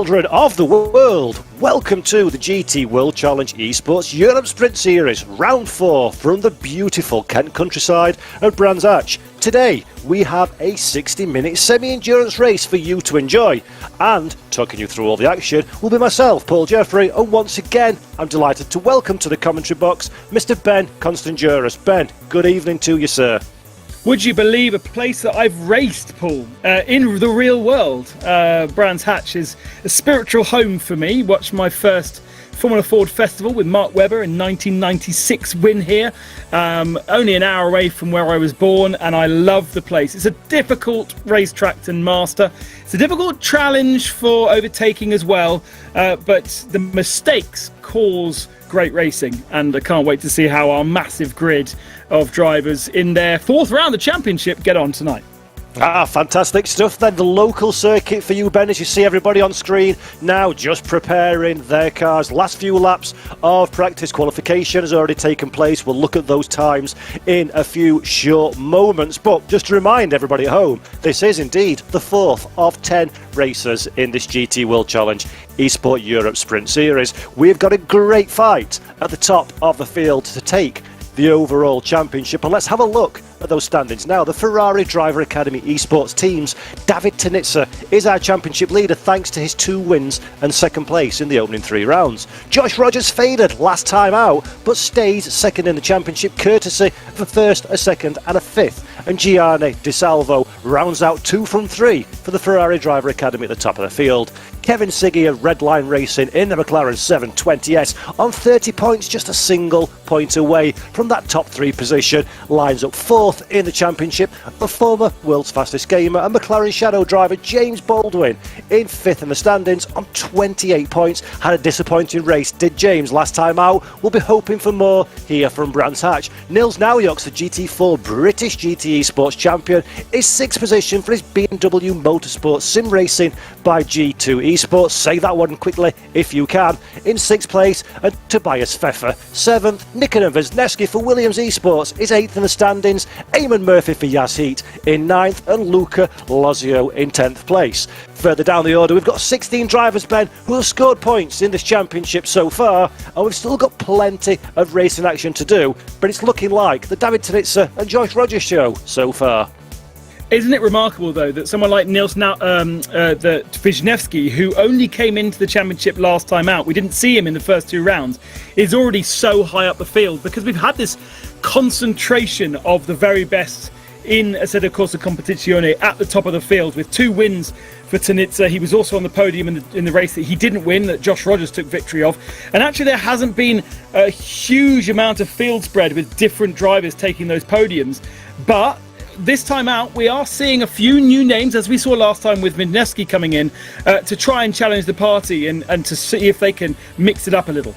children of the world, welcome to the GT World Challenge Esports Europe Sprint Series, round 4 from the beautiful Kent countryside of Brands Hatch. Today we have a 60-minute semi-endurance race for you to enjoy, and talking you through all the action will be myself, Paul Jeffrey, and once again I'm delighted to welcome to the commentary box Mr. Ben Constanduros. Ben, good evening to you, sir. Would you believe a place that I've raced, Paul, in the real world? Brands Hatch is a spiritual home for me. Watched my first Formula Ford Festival with Mark Webber in 1996 win here, only an hour away from where I was born, and I love the place. It's a difficult racetrack to master. It's a difficult challenge for overtaking as well, but the mistakes cause great racing, and I can't wait to see how our massive grid of drivers in their fourth round of the championship get on tonight. Fantastic stuff then. The local circuit for you, Ben, as you see everybody on screen now just preparing their cars. Last few laps of practice qualification has already taken place. We'll look at those times in a few short moments. But just to remind everybody at home, this is indeed the fourth of 10 races in this GT World Challenge Esports Europe Sprint Series. We've got a great fight at the top of the field to take the overall championship, and let's have a look at those standings now. The Ferrari Driver Academy Esports teams, David Tanitsa is our championship leader thanks to his 2 wins and second place in the opening 3 rounds. Josh Rogers faded last time out but stays second in the championship courtesy of a first, a second and a fifth, and Gianni Di Salvo rounds out 2 from 3 for the Ferrari Driver Academy at the top of the field. Kevin Ciggy of Redline Racing in the McLaren 720S on 30 points, just a single point away from that top 3 position, lines up 4th in the championship. The former world's fastest gamer and McLaren Shadow driver James Baldwin in 5th in the standings on 28 points. Had a disappointing race, did James, last time out. We'll be hoping for more here from Brands Hatch. Nils Naujoks, the GT4 British GT Esports champion, is 6th position for his BMW Motorsports Sim Racing by G2 Esports. Say that one quickly if you can. In 6th place, and Tobias Pfeffer 7th. Nikian Wisniewski for Williams Esports is 8th in the standings. Eamon Murphy for Yas Heat in 9th, and Luca Lozio in 10th place. Further down the order, we've got 16 drivers, Ben, who have scored points in this championship so far, and we've still got plenty of racing action to do, but it's looking like the David Tanitsa and Josh Rogers show so far. Isn't it remarkable, though, that someone like Wisniewski, who only came into the championship last time out, we didn't see him in the first 2 rounds, is already so high up the field, because we've had this concentration of the very best in a set of Corsa Competizione at the top of the field, with 2 wins for Tanitsa. He was also on the podium in the race that he didn't win, that Josh Rogers took victory of. And actually there hasn't been a huge amount of field spread with different drivers taking those podiums, but this time out, we are seeing a few new names, as we saw last time with Wisniewski coming in, to try and challenge the party and to see if they can mix it up a little.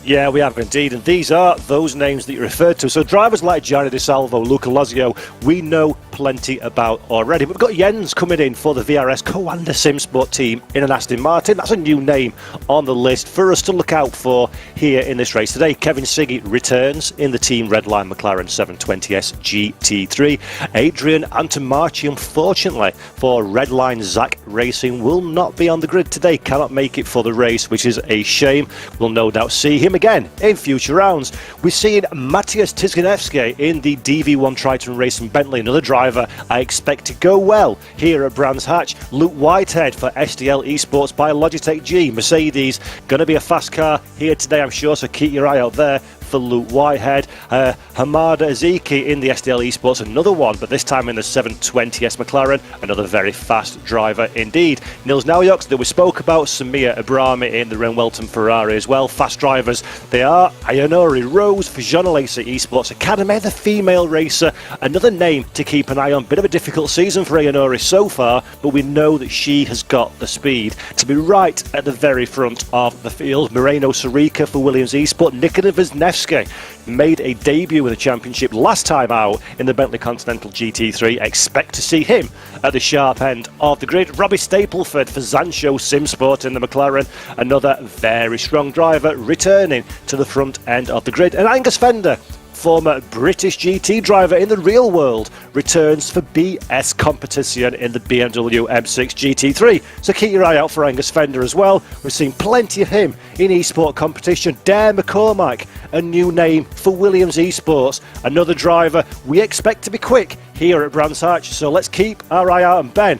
Yeah, we have indeed, and these are those names that you referred to. So drivers like Gianni Di Salvo, Luca Lozio, we know plenty about already. We've got Jens coming in for the VRS Coanda Simsport team in an Aston Martin. That's a new name on the list for us to look out for here in this race today. Kevin Ciggy returns in the Team Redline McLaren 720S GT3. Adrian Antomarchi, unfortunately for Redline Zach Racing, will not be on the grid today, cannot make it for the race, which is a shame. We'll no doubt see him again in future rounds. We're seeing Matthias Tizganevsky in the DV1 Triton Racing Bentley, another driver I expect to go well here at Brands Hatch. Luke Whitehead for SDL Esports by Logitech G Mercedes, going to be a fast car here today, I'm sure, so keep your eye out there for Luke Whitehead. Hamada Aziki in the SDL Esports, another one, but this time in the 720S McLaren, another very fast driver indeed. Nils Naujoks that we spoke about, Samir Abrami in the Renwelton Ferrari as well, fast drivers they are. Ayanori Rose for Jean-Alesi Esports Academy, the female racer, another name to keep an eye on. Bit of a difficult season for Ayanori so far, but we know that she has got the speed to be right at the very front of the field. Moreno Sarica for Williams Esports. Nikian Wisniewski made a debut in the championship last time out in the Bentley Continental GT3. Expect to see him at the sharp end of the grid. Robbie Stapleford for Zancho Simsport in the McLaren, another very strong driver returning to the front end of the grid. And Angus Fender former British GT driver in the real world, returns for BS competition in the BMW M6 GT3. So keep your eye out for Angus Fender as well. We've seen plenty of him in eSport competition. Dare McCormack, a new name for Williams Esports, another driver we expect to be quick here at Brands Hatch. So let's keep our eye out. And Ben,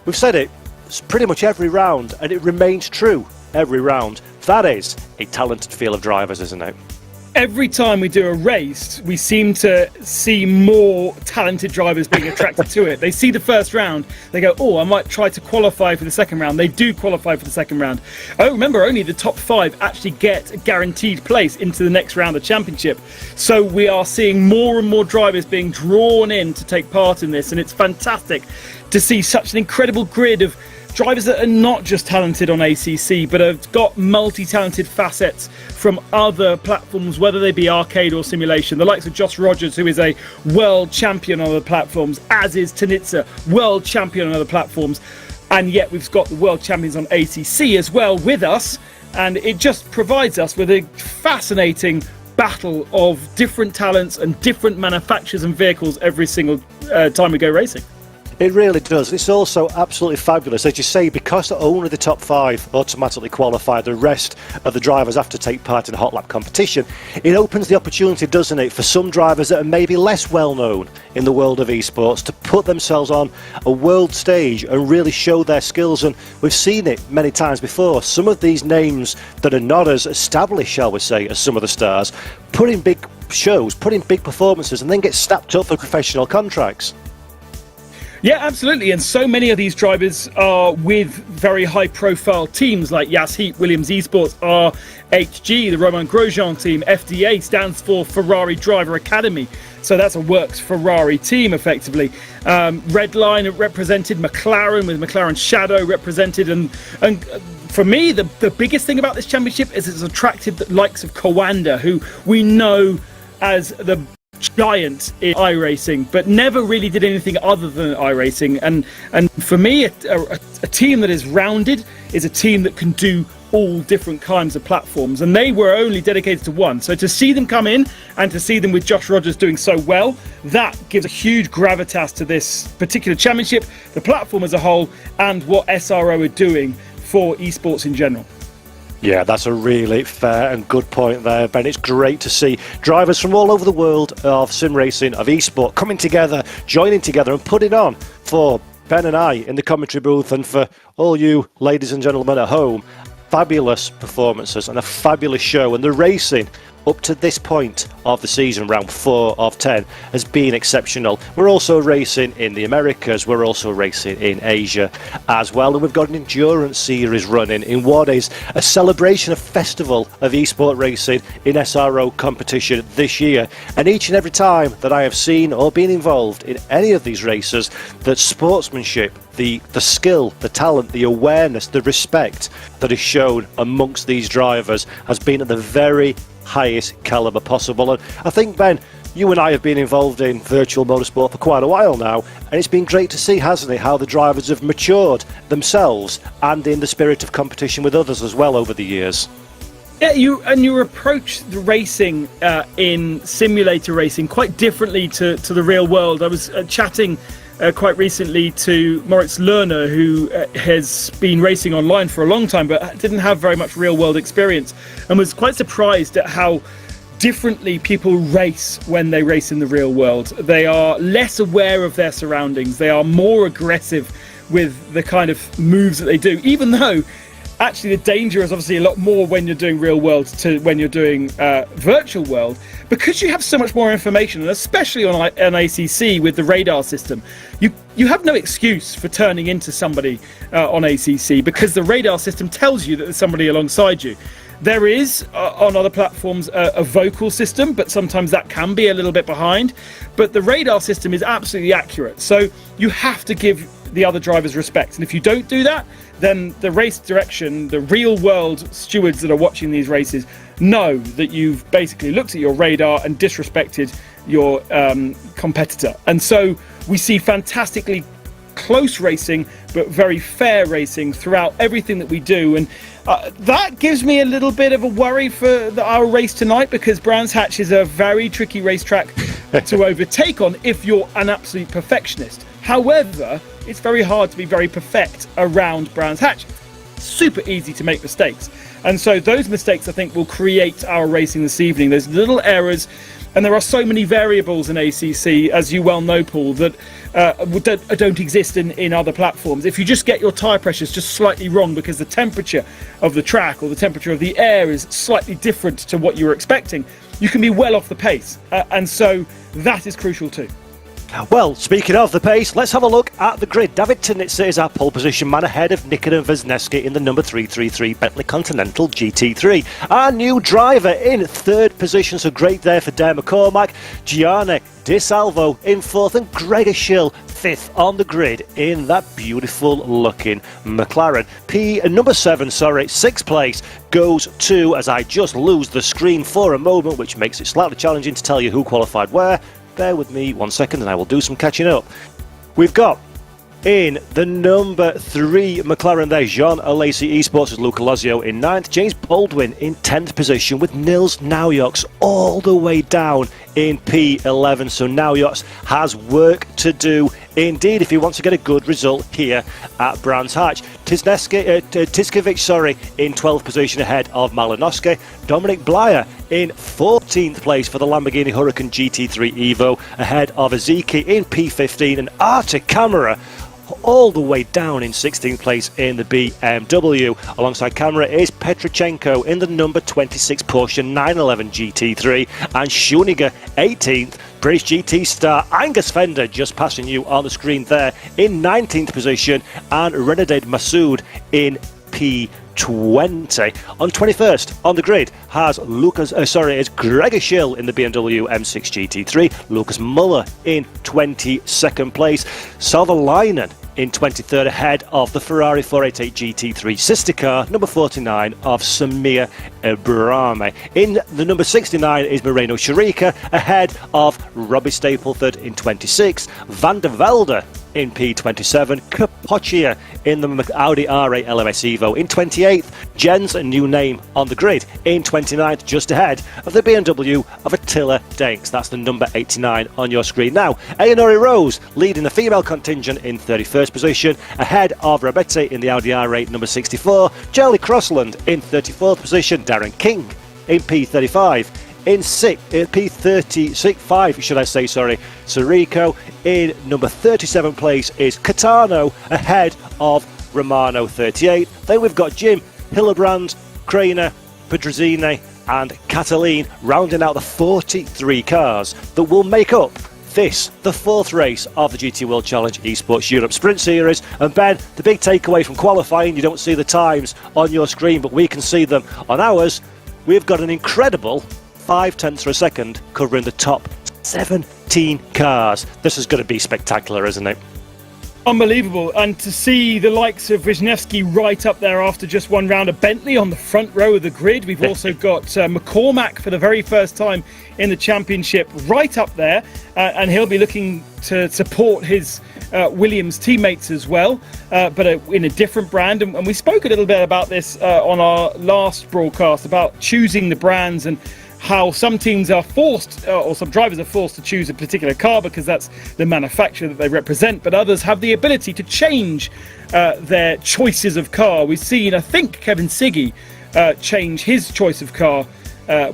we've said it pretty much every round, and it remains true every round. That is a talented field of drivers, isn't it? Every time we do a race, we seem to see more talented drivers being attracted to it. They see the first round, they go, oh, I might try to qualify for the second round. They do qualify for the second round. Oh, remember, only the top 5 actually get a guaranteed place into the next round of championship. So we are seeing more and more drivers being drawn in to take part in this, and it's fantastic to see such an incredible grid of drivers that are not just talented on ACC, but have got multi-talented facets from other platforms, whether they be arcade or simulation. The likes of Josh Rogers, who is a world champion on other platforms, as is Tanitsa, world champion on other platforms. And yet we've got the world champions on ACC as well with us. And it just provides us with a fascinating battle of different talents and different manufacturers and vehicles every single time we go racing. It really does. It's also absolutely fabulous, as you say, because only the top 5 automatically qualify. The rest of the drivers have to take part in the hot lap competition. It opens the opportunity, doesn't it, for some drivers that are maybe less well known in the world of esports to put themselves on a world stage and really show their skills. And we've seen it many times before. Some of these names that are not as established, shall we say, as some of the stars, put in big shows, put in big performances, and then get snapped up for professional contracts. Yeah, absolutely. And so many of these drivers are with very high-profile teams like Yas Heat, Williams Esports, RHG, the Romain Grosjean team. FDA stands for Ferrari Driver Academy. So that's a works Ferrari team, effectively. Redline represented, McLaren with McLaren Shadow represented. And for me, the biggest thing about this championship is it's attracted the likes of Coanda, who we know as the giant in iRacing, but never really did anything other than iRacing. And for me, a team that is rounded is a team that can do all different kinds of platforms, and they were only dedicated to one. So to see them come in and to see them with Josh Rogers doing so well, that gives a huge gravitas to this particular championship, the platform as a whole, and what SRO are doing for esports in general. Yeah, that's a really fair and good point there, Ben. It's great to see drivers from all over the world of sim racing, of esport, coming together, joining together and putting on for Ben and I in the commentary booth, and for all you ladies and gentlemen at home, fabulous performances and a fabulous show. And the racing up to this point of the season, round 4 of 10, has been exceptional. We're also racing in the Americas, we're also racing in Asia as well, and we've got an endurance series running in what is a celebration, a festival of esport racing in SRO competition this year. And each and every time that I have seen or been involved in any of these races, that sportsmanship, the skill, the talent, the awareness, the respect that is shown amongst these drivers has been at the very highest caliber possible. And I think, Ben, you and I have been involved in virtual motorsport for quite a while now, and it's been great to see, hasn't it, how the drivers have matured themselves and in the spirit of competition with others as well over the years. Yeah, you approach the racing in simulator racing quite differently to the real world. I was chatting quite recently to Moritz Lerner, who has been racing online for a long time but didn't have very much real world experience, and was quite surprised at how differently people race when they race in the real world. They are less aware of their surroundings, they are more aggressive with the kind of moves that they do, even though actually the danger is obviously a lot more when you're doing real world to when you're doing virtual world, because you have so much more information, and especially on ACC with the radar system, you have no excuse for turning into somebody on ACC, because the radar system tells you that there's somebody alongside you. There is on other platforms a vocal system, but sometimes that can be a little bit behind, but the radar system is absolutely accurate, so you have to give the other drivers respect. And if you don't do that, then the race direction, the real world stewards that are watching these races know that you've basically looked at your radar and disrespected your competitor. And so we see fantastically close racing, but very fair racing throughout everything that we do. And That gives me a little bit of a worry for our race tonight, because Brands Hatch is a very tricky racetrack to overtake on if you're an absolute perfectionist. However, it's very hard to be very perfect around Brands Hatch. Super easy to make mistakes. And so those mistakes, I think, will create our racing this evening. There's little errors, and there are so many variables in ACC, as you well know, Paul, that don't exist in other platforms. If you just get your tyre pressures just slightly wrong because the temperature of the track or the temperature of the air is slightly different to what you were expecting, you can be well off the pace. And so that is crucial too. Well, speaking of the pace, let's have a look at the grid. David Tinitzer is our pole position man ahead of Nikitin Vezneski in the number 333 Bentley Continental GT3. Our new driver in third position, so great there for Dare McCormack. Gianni Di Salvo in fourth, and Gregor Schill fifth on the grid in that beautiful looking McLaren. Number 7, sixth place goes to, as I just lose the screen for a moment, which makes it slightly challenging to tell you who qualified where. Bear with me 1 second and I will do some catching up. We've got in the number 3 McLaren there, Jean Alesi Esports' Luca Lazio in 9th, James Baldwin in 10th position with Nils Naujoks all the way down in P11. So Naujoks has work to do indeed if he wants to get a good result here at Brands Hatch. Tiskovic, in 12th position ahead of Malinowski. Dominic Blyer in 14th place for the Lamborghini Huracan GT3 Evo ahead of Aziki in P15, and Artur Camara all the way down in 16th place in the BMW. Alongside Camara is Petrochenko in the number 26 Porsche 911 GT3, and Schuniger 18th. British GT star Angus Fender just passing you on the screen there in 19th position, and Renaded Masood in P20. On 21st on the grid has is Gregor Schill in the BMW M6 GT3, Lucas Muller in 22nd place, Salvalainen in 23rd ahead of the Ferrari 488 GT3 sister car, number 49 of Samir Ibrahimi. In the number 69 is Moreno Sharika ahead of Robbie Stapleford in 26, Van der Velde in P27, Capoccia in the Audi R8 LMS Evo in 28th, Jens, a new name on the grid, in 29th, just ahead of the BMW of Attila Danks. That's the number 89 on your screen now. Eleonore Rose leading the female contingent in 31st position, ahead of Rabetti in the Audi R8 number 64, Charlie Crossland in 34th position, Darren King in P35, in P35, Sirico in number 37 place is Catano ahead of Romano 38. Then we've got Jim Hillebrand, Craner, Pedrozzini and Catalin rounding out the 43 cars that will make up this, the fourth race of the GT World Challenge Esports Europe Sprint Series. And Ben, the big takeaway from qualifying, you don't see the times on your screen, but we can see them on ours. We've got an incredible 0.5 of a second covering the top 17 cars. This is going to be spectacular, isn't it? Unbelievable. And to see the likes of Wisniewski right up there after just one round of Bentley on the front row of the grid. We've also got McCormack for the very first time in the championship right up there, and he'll be looking to support his Williams teammates as well, but in a different brand. And we spoke a little bit about this on our last broadcast about choosing the brands and how some teams are forced, or some drivers are forced to choose a particular car because that's the manufacturer that they represent, but others have the ability to change their choices of car. We've seen, I think, Kevin Ciggy change his choice of car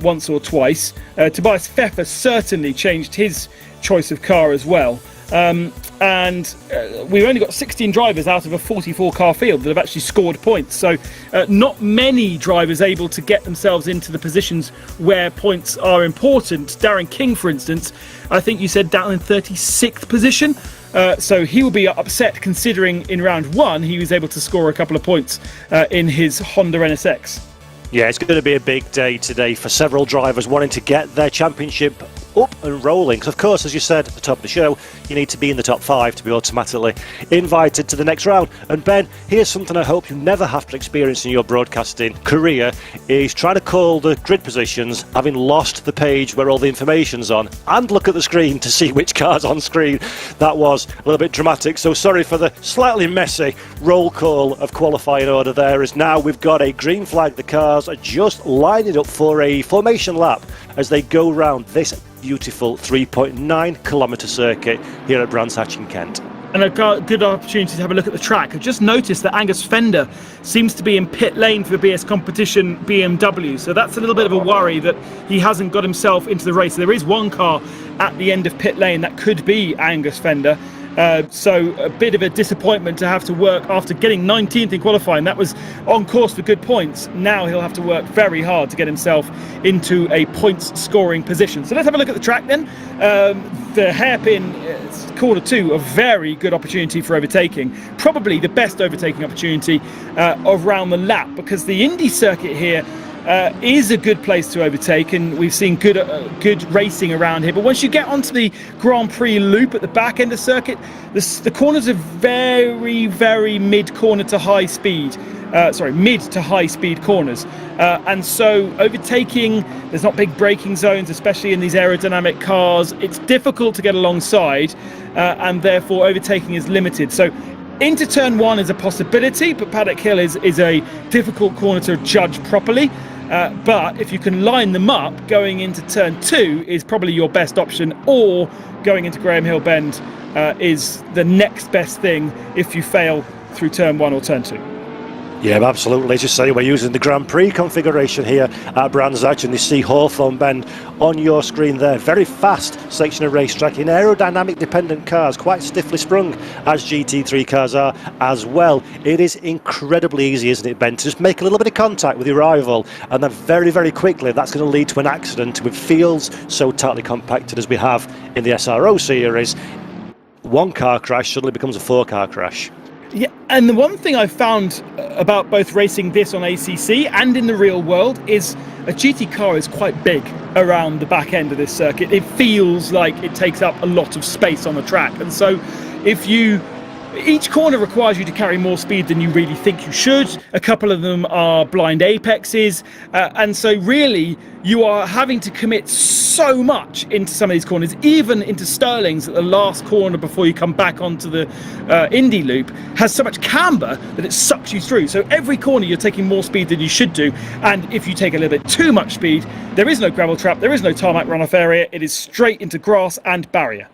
once or twice. Tobias Pfeffer certainly changed his choice of car as well. And we've only got 16 drivers out of a 44 car field that have actually scored points, so not many drivers able to get themselves into the positions where points are important. Darren King, for instance, I think you said down in 36th position, so he will be upset considering in round one he was able to score a couple of points in his Honda NSX. Yeah, it's going to be a big day today for several drivers wanting to get their championship up and rolling. Because of course, as you said at the top of the show, you need to be in the top 5 to be automatically invited to the next round. And Ben, here's something I hope you never have to experience in your broadcasting career, is trying to call the grid positions having lost the page where all the information's on, and look at the screen to see which car's on screen. That was a little bit dramatic, so sorry for the slightly messy roll call of qualifying order there, as now we've got a green flag. The cars are just lining up for a formation lap as they go round this beautiful 3.9 kilometre circuit here at Brands Hatch in Kent. And a good opportunity to have a look at the track. I've just noticed that Angus Fender seems to be in pit lane for the BS competition BMW, so that's a little bit of a worry that he hasn't got himself into the race. There is one car at the end of pit lane that could be Angus Fender. So a bit of a disappointment to have to work after getting 19th in qualifying. That was on course for good points. Now he'll have to work very hard to get himself into a points scoring position. So let's have a look at the track then. The hairpin corner 2, a very good opportunity for overtaking. Probably the best overtaking opportunity around the lap, because the Indy circuit here is a good place to overtake, and we've seen good racing around here. But once you get onto the Grand Prix loop at the back end of the circuit, the corners are very, very mid corner to high speed. Mid to high speed corners, and so overtaking, there's not big braking zones, especially in these aerodynamic cars. It's difficult to get alongside, and therefore overtaking is limited. So into turn 1 is a possibility, but Paddock Hill is a difficult corner to judge properly. But if you can line them up, going into turn 2 is probably your best option, or going into Graham Hill Bend is the next best thing if you fail through turn 1 or turn 2. Yeah, absolutely. As you say, we're using the Grand Prix configuration here at Brands Hatch, and you see Hawthorne Bend on your screen there. Very fast section of racetrack in aerodynamic dependent cars, quite stiffly sprung as GT3 cars are as well. It is incredibly easy, isn't it, Ben, to just make a little bit of contact with your rival, and then very, very quickly that's going to lead to an accident with fields so tightly compacted as we have in the SRO series. One car crash suddenly becomes a 4-car crash. Yeah, and the one thing I've found about both racing this on ACC and in the real world is a GT car is quite big around the back end of this circuit. It feels like it takes up a lot of space on the track, and so each corner requires you to carry more speed than you really think you should. A couple of them are blind apexes, and so really you are having to commit so much into some of these corners, even into Stirling's at the last corner before you come back onto the Indy loop, has so much camber that it sucks you through. So every corner you're taking more speed than you should do, and if you take a little bit too much speed, there is no gravel trap, there is no tarmac runoff area, it is straight into grass and barrier.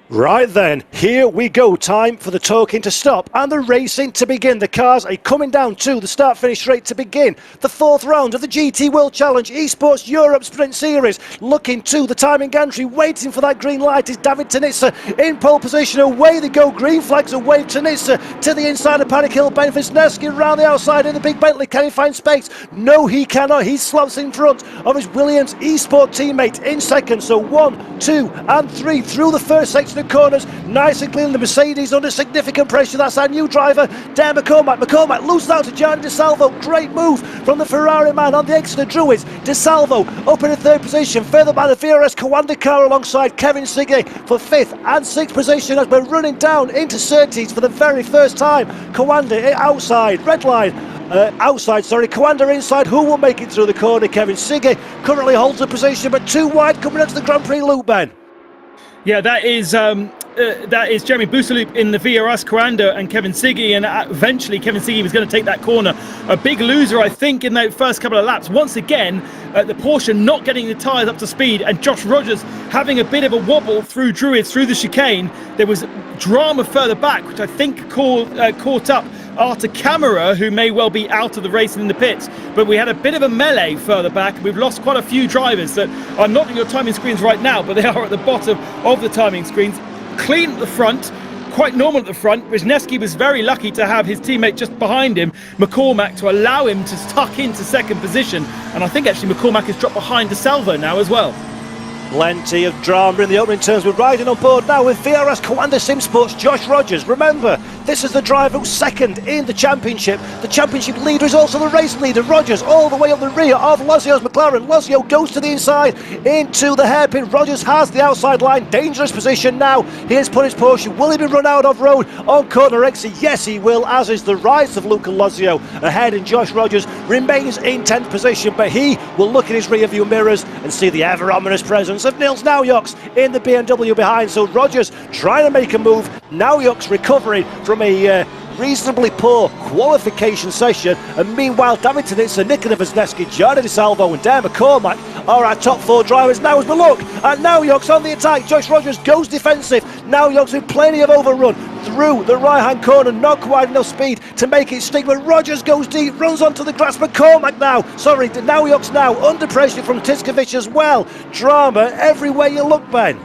Right then, here we go. Time for the talking to stop and the racing to begin. The cars are coming down to the start-finish straight to begin the 4th round of the GT World Challenge Esports Europe Sprint Series. Looking to the timing gantry, waiting for that green light is David Tanitsa in pole position. Away they go, green flags away. Tanitsa to the inside of Paddock Hill. Ben Wisniewski around the outside in the big Bentley. Can he find space? No, he cannot. He slots in front of his Williams eSport teammate in second. So 1, 2 and 3 through the first section of corners, nice and clean. The Mercedes under significant pressure. That's our new driver, Dan McCormack loses out to Gianni Di Salvo. Great move from the Ferrari man on the exit of Druids. Di Salvo up in the 3rd position, further by the VRS Kawanda car alongside Kevin Ciggy for 5th and 6th position as we're running down into Surtees for the very first time. Kawanda outside, red line. Kawanda inside. Who will make it through the corner? Kevin Ciggy currently holds the position, but too wide coming into the Grand Prix loop, Ben. Yeah, that is Jeremy Boussaloup in the VRS Kawanda and Kevin Ciggy, and eventually Kevin Ciggy was going to take that corner. A big loser, I think, in the first couple of laps. Once again, the Porsche not getting the tyres up to speed, and Josh Rogers having a bit of a wobble through Druids, through the chicane. There was drama further back, which I think caught up Artur Camara, who may well be out of the race and in the pits. But we had a bit of a melee further back. We've lost quite a few drivers that are not on your timing screens right now, but they are at the bottom of the timing screens. Clean at the front, quite normal at the front. Wisniewski was very lucky to have his teammate just behind him, McCormack, to allow him to tuck into second position. And I think actually McCormack has dropped behind Di Salvo now as well. Plenty of drama in the opening turns. We're riding on board now with VRS Commander Sim Sports Josh Rogers. Remember, this is the driver who's second in the championship. The championship leader is also the race leader. Rogers all the way up the rear of Lozio's McLaren. Lozio goes to the inside into the hairpin. Rogers has the outside line. Dangerous position now. He has put his Porsche. Will he be run out of road on corner exit? Yes, he will, as is the rise of Luca Lozio ahead, and Josh Rogers remains in 10th position, but he will look in his rear view mirrors and see the ever ominous presence of Nils Naujoks in the BMW behind. So Rogers trying to make a move. Naujoks recovering from a reasonably poor qualification session, and meanwhile David Tinitza, Nicola Wisniewski, Gianni Di Salvo and Dare McCormack are our top 4 drivers. Now as we look at Naujoks on the attack, Josh Rogers goes defensive. Naujoks with plenty of overrun through the right hand corner, not quite enough speed to make it stick, but Rogers goes deep, runs onto the grass. McCormack Naujoks now under pressure from Tiskovic as well. Drama everywhere you look, Ben.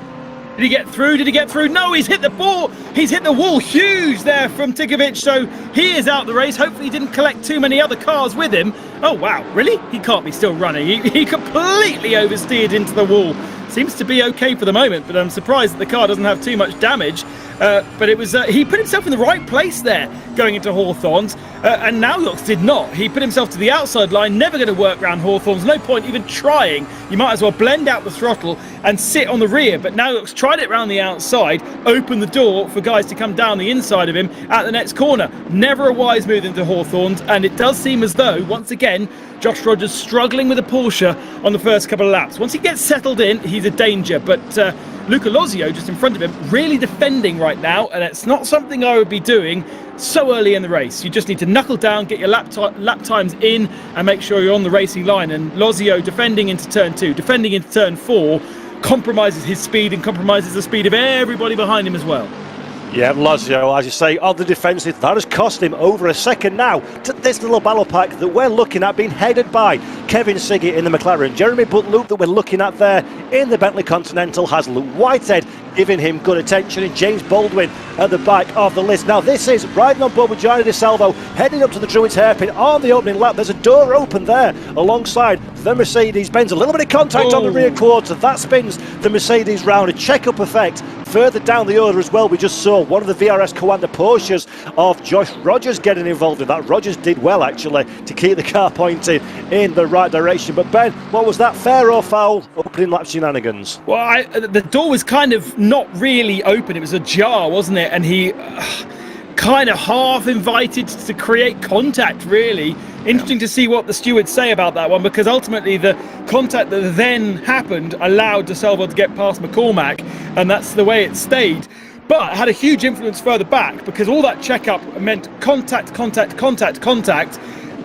Did he get through? Did he get through? No, he's hit the ball. He's hit the wall. Huge there from Tigovic. So he is out the race. Hopefully he didn't collect too many other cars with him. Oh, wow. Really? He can't be still running. He completely oversteered into the wall. Seems to be okay for the moment, but I'm surprised that the car doesn't have too much damage. But it was he put himself in the right place there going into Hawthorns, and Naujoks did not. He put himself to the outside line, never going to work around Hawthorns. No point even trying. You might as well blend out the throttle and sit on the rear. But Naujoks tried it around the outside, opened the door for guys to come down the inside of him at the next corner. Never a wise move into Hawthorns, and it does seem as though, once again, Josh Rogers struggling with a Porsche on the first couple of laps. Once he gets settled in, he's a danger, but Luca Lozio just in front of him, really defending right now, and it's not something I would be doing so early in the race. You just need to knuckle down, get your lap times in, and make sure you're on the racing line. And Lozio defending into turn 2, defending into turn 4, compromises his speed and compromises the speed of everybody behind him as well. Yeah, Lozio, as you say, on the defensive, that has cost him over a second now to this little battle pack that we're looking at being headed by Kevin Ciggy in the McLaren. Jeremy Butluke that we're looking at there in the Bentley Continental has Luke Whitehead giving him good attention, and James Baldwin at the back of the list. Now this is riding on board with Gianni Di Salvo, heading up to the Druids hairpin on the opening lap. There's a door open there alongside the Mercedes-Benz. A little bit of contact on the rear quarter. That spins the Mercedes round. A check-up effect further down the order as well. We just saw one of the VRS Commander Porsches of Josh Rogers getting involved in that. Rogers did well actually to keep the car pointed in the right direction. But Ben, what was that, fair or foul opening lap shenanigans? Well, the door was kind of not really open. It was ajar, wasn't it? And he kind of half invited to create contact, really. Interesting to see what the stewards say about that one, because ultimately the contact that then happened allowed Di Salvo to get past McCormack, and that's the way it stayed. But it had a huge influence further back, because all that checkup meant contact,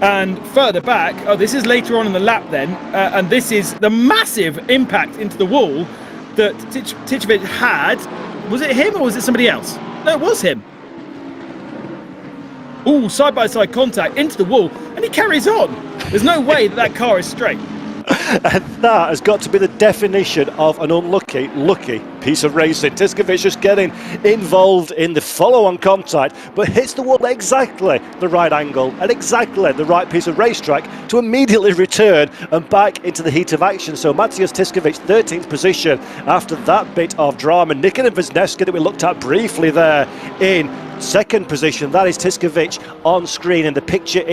and further back, oh, this is later on in the lap then, and this is the massive impact into the wall that Tichovic had. Was it him or was it somebody else? No, it was him. Ooh, side-by-side contact into the wall, and he carries on. There's no way that car is straight. And that has got to be the definition of an unlucky, lucky piece of racing. Tiskovic just getting involved in the follow-on contact, but hits the wall exactly the right angle and exactly the right piece of racetrack to immediately return and back into the heat of action. So Matthias Tiskovic, 13th position after that bit of drama. Nicola Wisniewski that we looked at briefly there in second position. That is Tiskovic on screen in the picture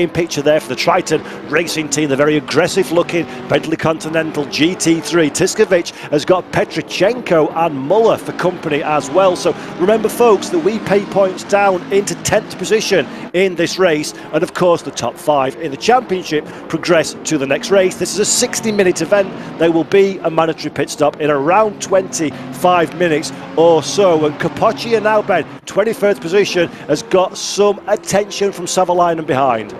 there for the Triton Racing Team, the very aggressive looking Bentley Continental GT3. Tiskovic has got Petrichenko and Muller for company as well. So remember folks that we pay points down into 10th position in this race, and of course the top 5 in the championship progress to the next race. This is a 60-minute event. There will be a mandatory pit stop in around 25 minutes or so, and Capocci and now Ben, 21st position, has got some attention from Savalainen behind.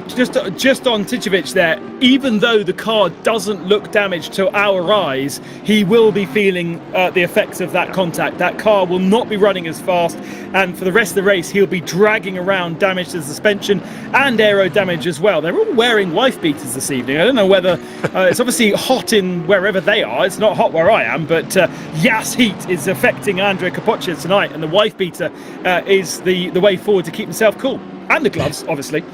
Just on Tichovic there, even though the car doesn't look damaged to our eyes, he will be feeling the effects of that contact. That car will not be running as fast, and for the rest of the race he'll be dragging around damage to the suspension and aero damage as well. They're all wearing wife beaters this evening. I don't know whether it's obviously hot in wherever they are. It's not hot where I am, but Yas heat is affecting Andrea Capoccia tonight, and the wife beater is the way forward to keep himself cool, and the gloves obviously.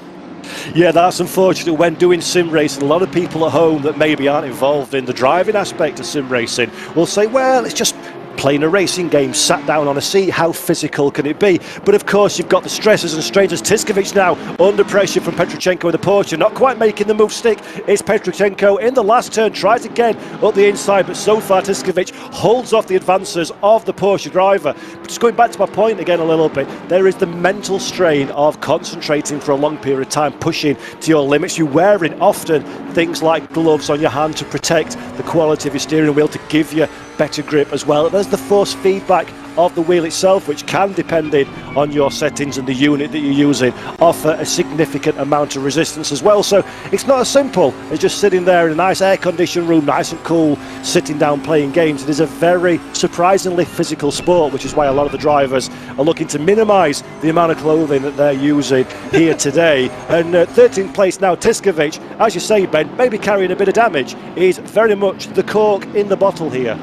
Yeah, that's unfortunate when doing sim racing. A lot of people at home that maybe aren't involved in the driving aspect of sim racing will say, well, it's just playing a racing game, sat down on a seat, how physical can it be? But of course you've got the stresses and strains. Tiskovic now under pressure from Petrochenko in the Porsche, not quite making the move stick. It's Petrochenko in the last turn, tries again up the inside, but so far Tiskovic holds off the advances of the Porsche driver. But just going back to my point again a little bit, there is the mental strain of concentrating for a long period of time, pushing to your limits. You're wearing often things like gloves on your hand to protect the quality of your steering wheel, to give you better grip as well. There's the force feedback of the wheel itself, which can, depending on your settings and the unit that you're using, offer a significant amount of resistance as well. So it's not as simple as just sitting there in a nice air-conditioned room, nice and cool, sitting down playing games. It is a very surprisingly physical sport, which is why a lot of the drivers are looking to minimise the amount of clothing that they're using here today. And 13th place now, Tiskovic, as you say, Ben, maybe carrying a bit of damage, is very much the cork in the bottle here.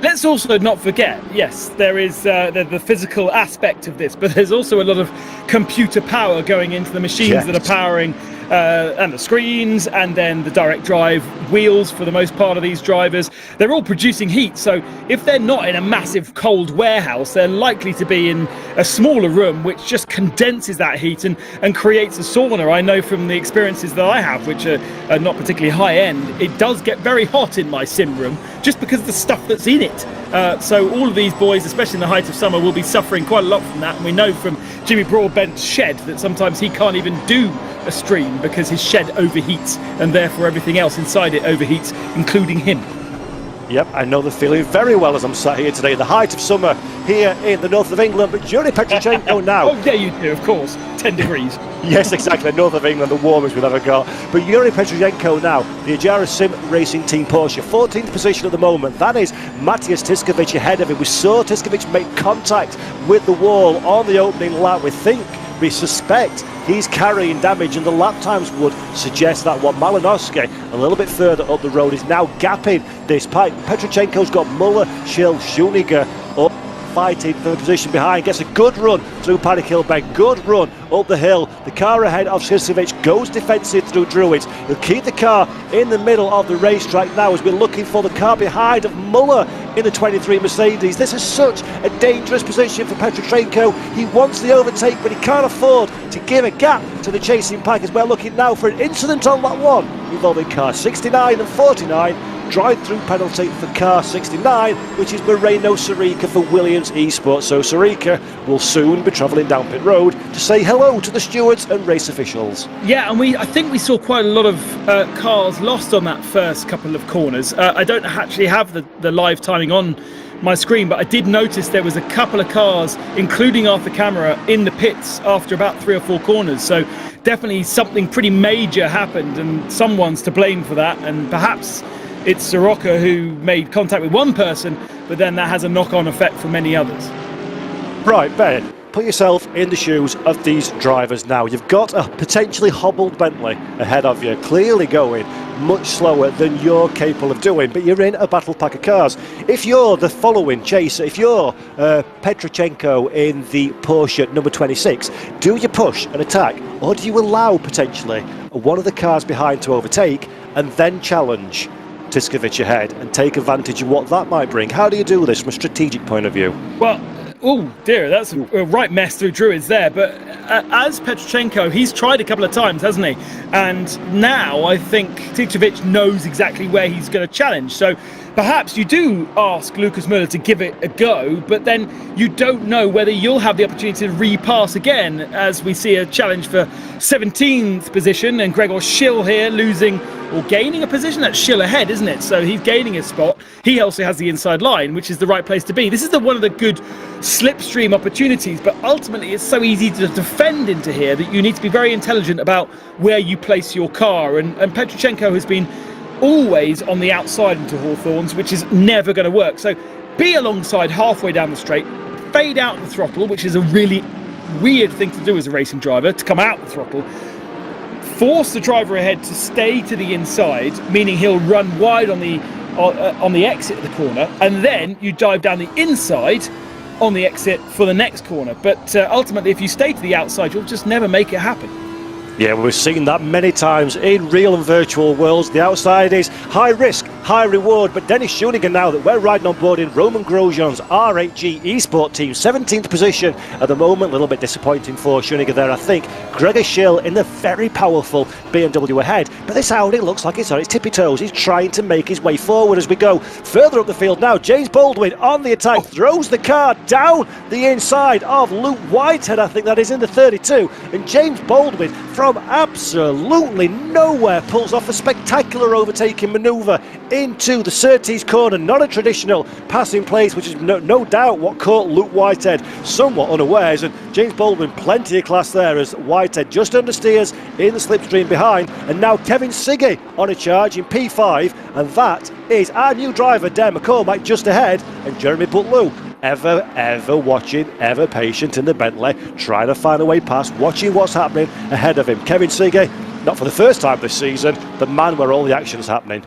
Let's also not forget, yes, there is the physical aspect of this, but there's also a lot of computer power going into the machines that are powering and the screens, and then the direct drive wheels for the most part of these drivers. They're all producing heat, so if they're not in a massive cold warehouse, they're likely to be in a smaller room, which just condenses that heat and creates a sauna. I know from the experiences that I have, which are not particularly high end, it does get very hot in my sim room just because of the stuff that's in it. So all of these boys, especially in the height of summer, will be suffering quite a lot from that. And we know from Jimmy Broadbent's shed that sometimes he can't even do a stream because his shed overheats, and therefore everything else inside it overheats, including him. Yep, I know the feeling very well as I'm sat here today, the height of summer here in the north of England. But Gianni Petrochenko now. Oh, yeah, you do, of course. 10 degrees. Yes, exactly. North of England, the warmest we've ever got. But Gianni Petrochenko now, the Ajara Sim Racing Team Porsche, 14th position at the moment. That is Matthias Tiskovic ahead of him. We saw Tiskovic make contact with the wall on the opening lap. We suspect he's carrying damage, and the lap times would suggest that one. Malinowski, a little bit further up the road, is now gapping this pipe. Petrochenko's got Muller, Schill, Schuniger up, fighting for the position behind, gets a good run through Paddock Hill Bend, good run up the hill. The car ahead of Tiskovic goes defensive through Druids. He'll keep the car in the middle of the racetrack now as we're looking for the car behind of Muller in the 23 Mercedes. This is such a dangerous position for Petrochenko. He wants the overtake, but he can't afford to give a gap to the chasing pack, as we're looking now for an incident on that one involving car 69 and 49. Drive-through penalty for car 69, which is Moreno Sirica for Williams Esports. So Sirica will soon be travelling down pit road to say hello to the stewards and race officials. Yeah, and I think we saw quite a lot of cars lost on that first couple of corners. I don't actually have the live timing on my screen, but I did notice there was a couple of cars, including Arthur Camara, in the pits after about 3 or 4 corners. So definitely something pretty major happened, and someone's to blame for that, and perhaps it's Soroka who made contact with one person, but then that has a knock-on effect for many others. Right, Ben, put yourself in the shoes of these drivers now. You've got a potentially hobbled Bentley ahead of you, clearly going much slower than you're capable of doing, but you're in a battle pack of cars. If you're the following chaser, if you're Petrochenko in the Porsche number 26, do you push and attack, or do you allow potentially one of the cars behind to overtake and then challenge Tiskovic ahead and take advantage of what that might bring? How do you do this from a strategic point of view? Well, oh dear, that's a right mess through Druids there. But as Petrochenko, he's tried a couple of times, hasn't he? And now I think Tiskovic knows exactly where he's going to challenge. So perhaps you do ask Lucas Müller to give it a go, but then you don't know whether you'll have the opportunity to repass again, as we see a challenge for 17th position, and Gregor Schill here losing or gaining a position. That's Schill ahead, isn't it? So he's gaining a spot. He also has the inside line, which is the right place to be. This is one of the good slipstream opportunities, but ultimately it's so easy to defend into here that you need to be very intelligent about where you place your car, and Petrochenko has been always on the outside into Hawthorns, which is never going to work. So be alongside halfway down the straight, fade out the throttle, which is a really weird thing to do as a racing driver, to come out the throttle, force the driver ahead to stay to the inside, meaning he'll run wide on the exit of the corner, and then you dive down the inside on the exit for the next corner. But ultimately, if you stay to the outside, you'll just never make it happen. Yeah, we've seen that many times in real and virtual worlds. The outside is high risk, high reward. But Dennis Schoeniger, now that we're riding on board in Roman Grosjean's R8G Esports team, 17th position at the moment. A little bit disappointing for Schoeniger there, I think. Gregor Schill in the very powerful BMW ahead. But this Audi looks like it's on its tippy toes. He's trying to make his way forward as we go further up the field now. James Baldwin on the attack, throws the car down the inside of Luke Whitehead, I think that is, in the 32. And James Baldwin, from absolutely nowhere, pulls off a spectacular overtaking manoeuvre into the Surtees corner. Not a traditional passing place, which is no doubt what caught Luke Whitehead somewhat unawares. And James Baldwin, plenty of class there as Whitehead just understeers in the slipstream behind. And now Kevin Ciggy on a charge in P5, and that is our new driver, Dan McCormack, just ahead, and Jeremy Butlew ever watching, ever patient in the Bentley, trying to find a way past, watching what's happening ahead of him. Kevin Ciggy, not for the first time this season, the man where all the action's happening.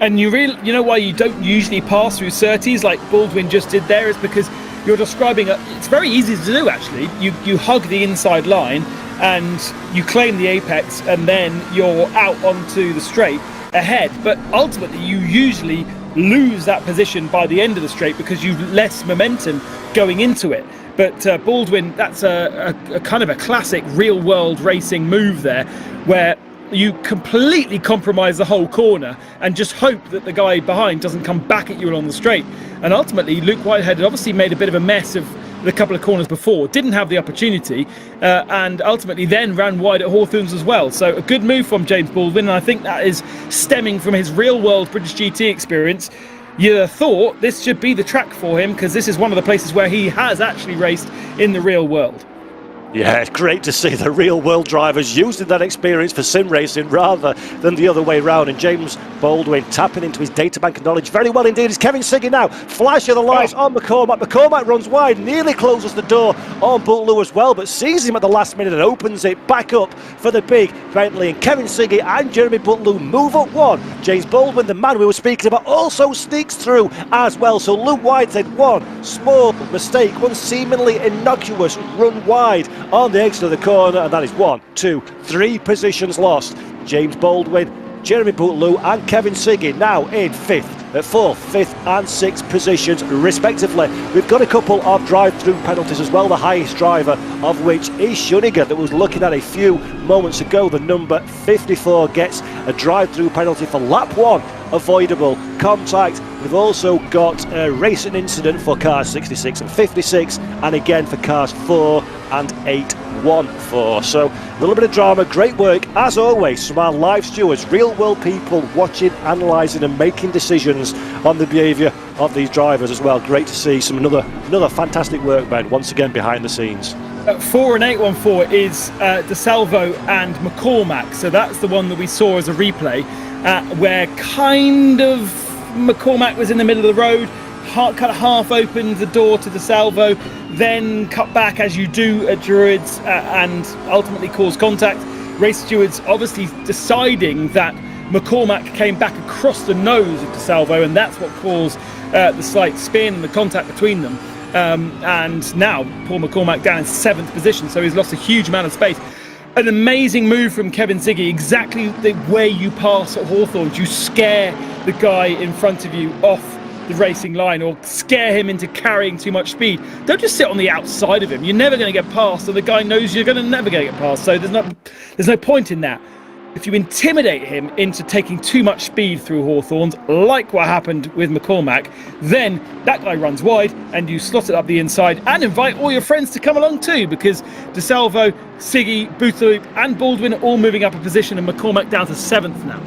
And you know why you don't usually pass through Surtees like Baldwin just did there, is because you're describing it's very easy to do actually. You hug the inside line and you claim the apex, and then you're out onto the straight ahead. But ultimately you usually lose that position by the end of the straight because you've less momentum going into it. But Baldwin, that's a kind of a classic real world racing move there, where you completely compromise the whole corner and just hope that the guy behind doesn't come back at you along the straight. And ultimately Luke Whitehead had obviously made a bit of a mess of the couple of corners before, didn't have the opportunity, and ultimately then ran wide at Hawthorns as well. So a good move from James Baldwin, and I think that is stemming from his real world British GT experience. You thought this should be the track for him, because this is one of the places where he has actually raced in the real world. Yeah, it's great to see the real world drivers using that experience for sim racing rather than the other way round. And James Baldwin tapping into his databank of knowledge very well indeed. It's Kevin Ciggy now, flash of the lights on McCormack. McCormack runs wide, nearly closes the door on Butlew as well, but sees him at the last minute and opens it back up for the big Bentley. And Kevin Ciggy and Jeremy Butlew move up one. James Baldwin, the man we were speaking about, also sneaks through as well. So Luke Whitehead, one small mistake, one seemingly innocuous run wide on the exit of the corner, and that is 1, 2, 3 positions lost. James Baldwin, Jeremy Butlew and Kevin Ciggy now in 5th, 4th, 5th and 6th positions respectively. We've got a couple of drive-through penalties as well, the highest driver of which is Schoeniger that was looking at a few moments ago. The number 54 gets a drive-through penalty for lap 1 avoidable contact. We've also got a racing incident for cars 66 and 56, and again for cars 4 and 8, 1, 4. So a little bit of drama, great work as always from our live stewards, real world people watching, analysing and making decisions on the behaviour of these drivers as well. Great to see some another fantastic work, Ben, once again behind the scenes. 4 and 814 is Di Salvo and McCormack, so that's the one that we saw as a replay, where kind of McCormack was in the middle of the road, kind of half opened the door to Di Salvo, then cut back as you do at Druids, and ultimately caused contact. Race stewards obviously deciding that McCormack came back across the nose of Di Salvo, and that's what caused the slight spin and the contact between them. And now Paul McCormack down in 7th position, so he's lost a huge amount of space. An amazing move from Kevin Ciggy, exactly the way you pass at Hawthorns. You scare the guy in front of you off the racing line, or scare him into carrying too much speed. Don't just sit on the outside of him. You're never going to get past, and the guy knows you're never going to get past, so there's no point in that. If you intimidate him into taking too much speed through Hawthorns, like what happened with McCormack, then that guy runs wide and you slot it up the inside and invite all your friends to come along too, because Di Salvo, Ciggy, Butlew and Baldwin are all moving up a position, and McCormack down to 7th now.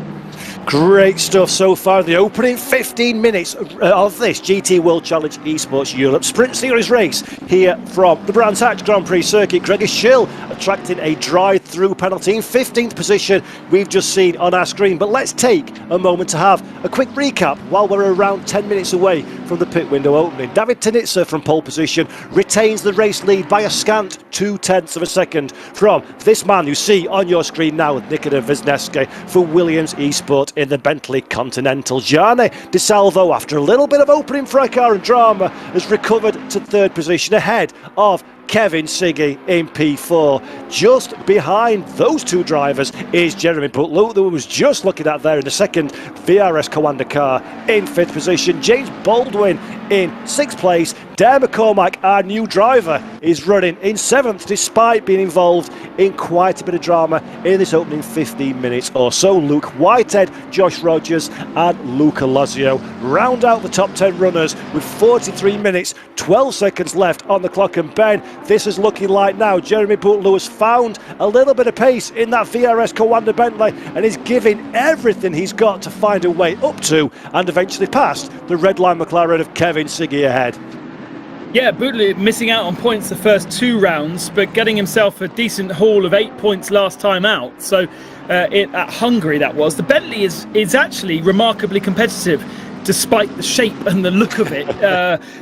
Great stuff so far. The opening 15 minutes of this GT World Challenge Esports Europe Sprint Series race here from the Brands Hatch Grand Prix circuit. Gregor Schill attracting a drive-through penalty in 15th position we've just seen on our screen. But let's take a moment to have a quick recap while we're around 10 minutes away from the pit window opening. David Tinitzer from pole position retains the race lead by a scant 0.2 of a second from this man you see on your screen now, Nikita Wisniewski for Williams Esports in the Bentley Continental. Gianni Di Salvo, after a little bit of opening fracas and drama, has recovered to 3rd position ahead of Kevin Ciggy in P4. Just behind those two drivers is Jeremy Butler, who was just looking at there in the second VRS Coanda car in 5th position. James Baldwin in 6th place. Dare McCormack, our new driver, is running in 7th despite being involved in quite a bit of drama in this opening 15 minutes or so. Luke Whitehead, Josh Rogers and Luca Lazio round out the top 10 runners with 43 minutes 12 seconds left on the clock. And Ben, this is looking like now Jeremy Butler has found a little bit of pace in that VRS Coanda Bentley and is giving everything he's got to find a way up to and eventually past the red line McLaren of Kevin Ciggy ahead. Yeah, Butler missing out on points the first 2 rounds, but getting himself a decent haul of 8 points last time out. So at Hungary, that was. The Bentley is actually remarkably competitive, despite the shape and the look of it.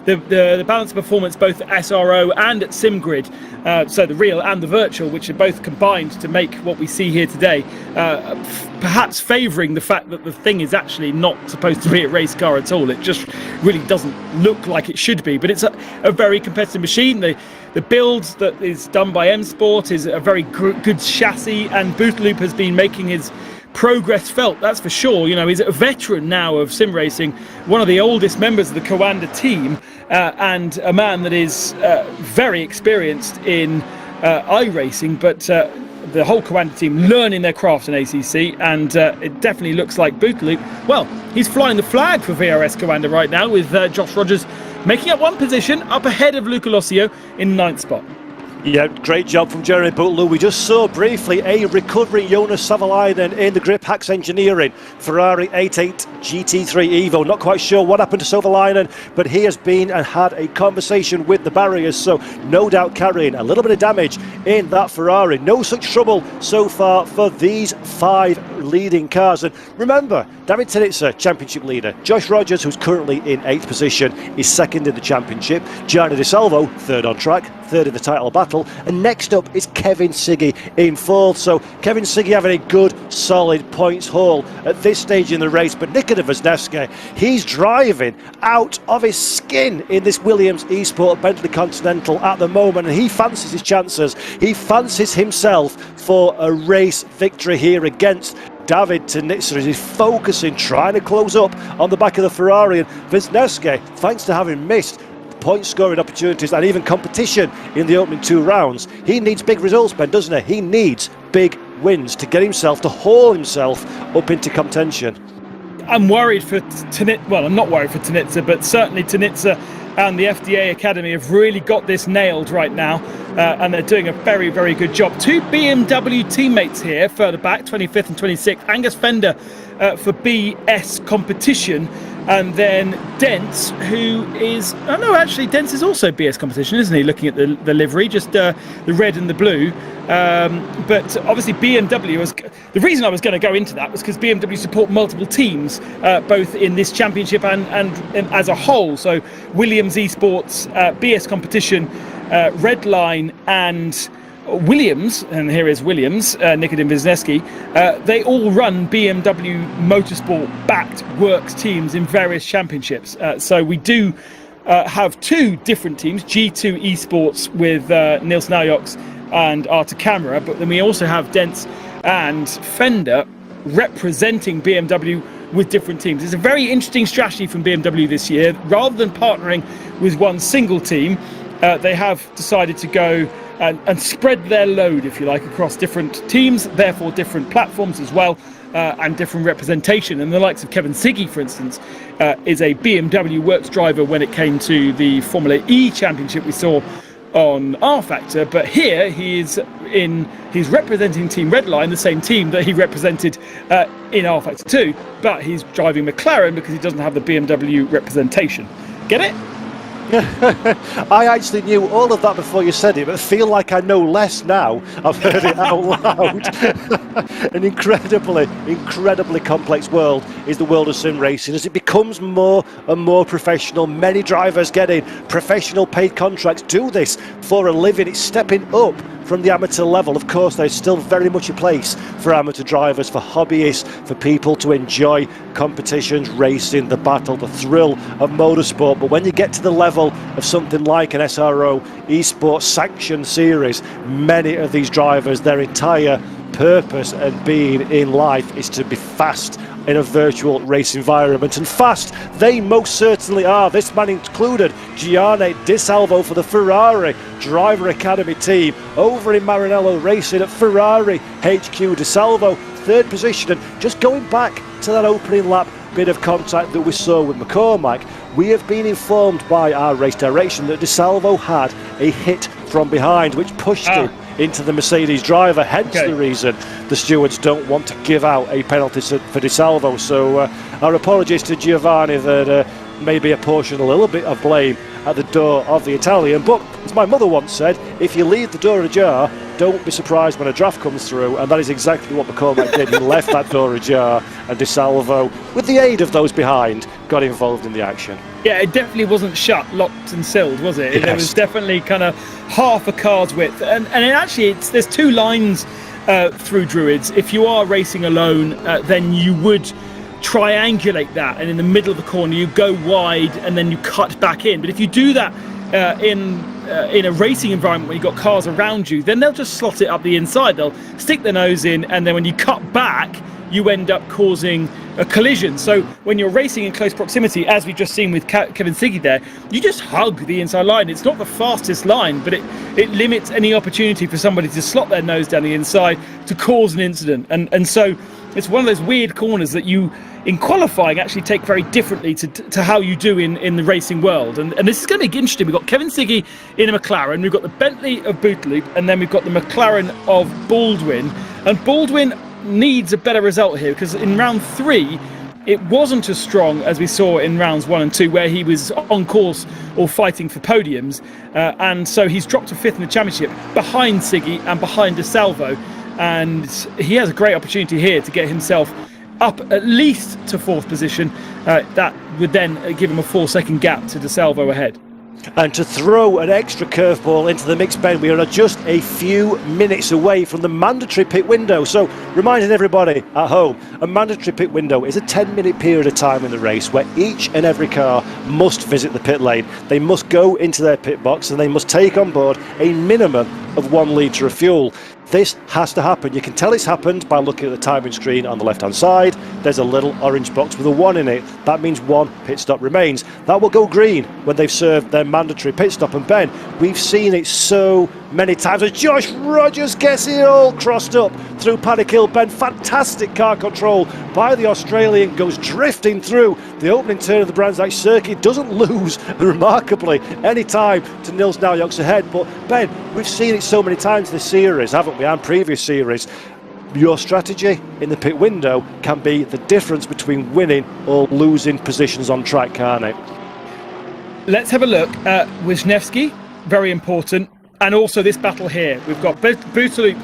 The balance of performance both at SRO and at SimGrid, so the real and the virtual, which are both combined to make what we see here today, perhaps favouring the fact that the thing is actually not supposed to be a race car at all. It just really doesn't look like it should be, but it's a very competitive machine. The build that is done by M Sport is a very good chassis, and Bootloop has been making his progress felt, that's for sure. You know, he's a veteran now of sim racing, one of the oldest members of the Coanda team, and a man that is very experienced in iRacing, but the whole Coanda team learning their craft in ACC, and it definitely looks like Bootloop, well, he's flying the flag for VRS Coanda right now, with Josh Rogers making up 1 position up ahead of Luca Lazio in 9th spot. Yeah, great job from Jeremy Butler. We just saw briefly a recovering Jonas Savalainen in the Grip Hacks Engineering Ferrari 88 GT3 Evo. Not quite sure what happened to Savalainen, but he has been and had a conversation with the barriers, so no doubt carrying a little bit of damage in that Ferrari. No such trouble so far for these 5 leading cars. And remember, David Tinitzer, championship leader. Josh Rogers, who's currently in 8th position, is 2nd in the championship. Gianni Di Salvo, 3rd on track, 3rd in the title battle. And next up is Kevin Ciggy in 4th. So Kevin Ciggy having a good, solid points haul at this stage in the race. But Nikita Wisniewski, he's driving out of his skin in this Williams Esports Bentley Continental at the moment. And he fancies his chances. He fancies himself for a race victory here against David Tinitzer. He's focusing, trying to close up on the back of the Ferrari. And Wisniewski, thanks to having missed point scoring opportunities and even competition in the opening 2 rounds, he needs big results, Ben, doesn't he? He needs big wins to get himself, to haul himself up into contention. I'm worried for Tinitzer. Well, I'm not worried for Tinitzer, but certainly Tinitzer and the FDA Academy have really got this nailed right now, and they're doing a very, very good job. 2 BMW teammates here further back, 25th and 26th. Angus Fender for BS competition, and then Dents, who is, oh no, actually Dents is also BS competition, isn't he? Looking at the livery, just the red and the blue. But obviously BMW was, the reason I was going to go into that was because BMW support multiple teams, both in this championship and as a whole. So Williams Esports, BS competition, Redline and Williams, and here is Williams, Nikodem Wisniewski, they all run BMW Motorsport backed works teams in various championships. So we do have 2 different teams, G2 Esports with Niels Naujoks and Arta Camera, but then we also have Dents and Fender representing BMW with different teams. It's a very interesting strategy from BMW this year. Rather than partnering with one single team, they have decided to go and spread their load, if you like, across different teams, therefore different platforms as well, and different representation. And the likes of Kevin Ciggy, for instance, is a BMW works driver when it came to the Formula E championship we saw on R Factor, but here he's representing Team Redline, the same team that he represented in R Factor 2, but he's driving McLaren because he doesn't have the BMW representation. Get it? I actually knew all of that before you said it, but I feel like I know less now. I've heard it out loud. An incredibly complex world is the world of sim racing. As it becomes more and more professional, many drivers getting professional paid contracts do this for a living. It's stepping up from the amateur level. Of course, there's still very much a place for amateur drivers, for hobbyists, for people to enjoy competitions, racing, the battle, the thrill of motorsport. But when you get to the level of something like an SRO Esports sanctioned series, many of these drivers, their entire purpose and being in life is to be fast in a virtual race environment, and fast they most certainly are. This man included Gianni Di Salvo for the Ferrari Driver Academy team over in Maranello racing at Ferrari HQ. Di Salvo third position, and just going back to that opening lap bit of contact that we saw with McCormack, we have been informed by our race direction that Di Salvo had a hit from behind which pushed him into the Mercedes driver, hence the reason the stewards don't want to give out a penalty for Di Salvo. So our apologies to Giovanni that maybe apportion a little bit of blame at the door of the Italian, but as my mother once said, if you leave the door ajar, don't be surprised when a draft comes through, and that is exactly what McCormack did. He left that door ajar, and Di Salvo, with the aid of those behind, got involved in the action. Yeah, it definitely wasn't shut, locked and sealed, was it? Yes. It was definitely kind of half a car's width. And there's two lines through Druids. If you are racing alone, then you would triangulate that, and in the middle of the corner you go wide and then you cut back in. But if you do that in a racing environment where you've got cars around you, then they'll just slot it up the inside. They'll stick their nose in, and then when you cut back, you end up causing a collision. So when you're racing in close proximity, as we've just seen with Kevin Ciggy there, you just hug the inside line. It's not the fastest line, but it limits any opportunity for somebody to slot their nose down the inside to cause an incident. And so it's one of those weird corners that you, in qualifying, actually take very differently to how you do in the racing world. And this is going to be interesting. We've got Kevin Ciggy in a McLaren, we've got the Bentley of Bootloop, and then we've got the McLaren of Baldwin. And Baldwin needs a better result here, because in round 3 it wasn't as strong as we saw in rounds 1 and 2, where he was on course or fighting for podiums, and so he's dropped to 5th in the championship behind Ciggy and behind Di Salvo, and he has a great opportunity here to get himself up at least to 4th position. That would then give him a 4-second gap to Di Salvo ahead. And to throw an extra curveball into the mix, Ben, we are just a few minutes away from the mandatory pit window. So reminding everybody at home, a mandatory pit window is a 10-minute period of time in the race where each and every car must visit the pit lane. They must go into their pit box and they must take on board a minimum of 1 litre of fuel. This has to happen. You can tell it's happened by looking at the timing screen on the left hand side. There's a little orange box with a 1 in it. That means 1 pit stop remains. That will go green when they've served their mandatory pit stop. And Ben, we've seen it so many times as Josh Rogers gets it all crossed up through Paddock Hill. Ben, fantastic car control by the Australian, goes drifting through the opening turn of the Brands Hatch circuit, doesn't lose remarkably any time to Nils Naujok's ahead. But Ben, we've seen it so many times this series, haven't we, and previous series. Your strategy in the pit window can be the difference between winning or losing positions on track, can't it? Let's have a look at Wisniewski, very important, and also this battle here. We've got Bootloop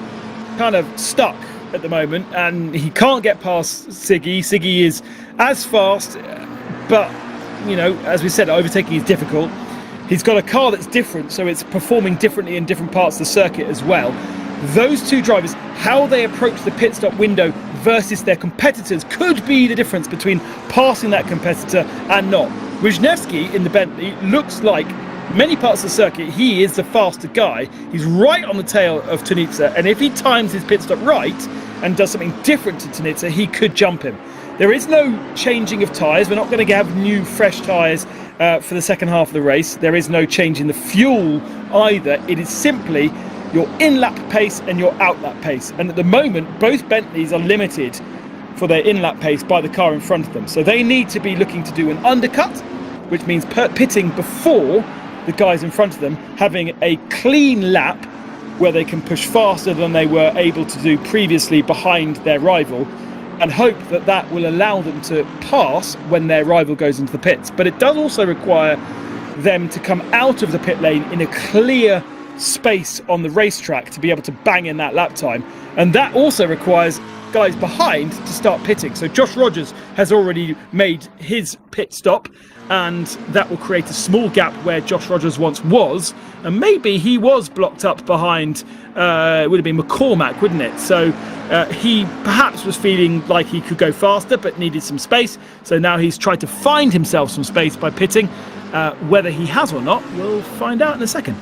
kind of stuck at the moment, and he can't get past Ciggy. Ciggy is as fast, but, you know, as we said, overtaking is difficult. He's got a car that's different, so it's performing differently in different parts of the circuit as well. Those two drivers, how they approach the pit stop window versus their competitors could be the difference between passing that competitor and not. Wisniewski in the Bentley looks like many parts of the circuit he is the faster guy. He's right on the tail of Tunitsa, and if he times his pit stop right and does something different to Tunitsa, he could jump him. There is no changing of tyres. We're not going to have new fresh tyres for the second half of the race. There is no change in the fuel either. It is simply your in-lap pace and your out-lap pace. And at the moment, both Bentleys are limited for their in-lap pace by the car in front of them. So they need to be looking to do an undercut, which means pitting before the guys in front of them, having a clean lap where they can push faster than they were able to do previously behind their rival, and hope that that will allow them to pass when their rival goes into the pits. But it does also require them to come out of the pit lane in a clear space on the racetrack to be able to bang in that lap time, and that also requires guys behind to start pitting. So Josh Rogers has already made his pit stop, and that will create a small gap where Josh Rogers once was, and maybe he was blocked up behind, it would have been McCormack, wouldn't it? So he perhaps was feeling like he could go faster but needed some space, so now he's tried to find himself some space by pitting. Whether he has or not, we'll find out in a second.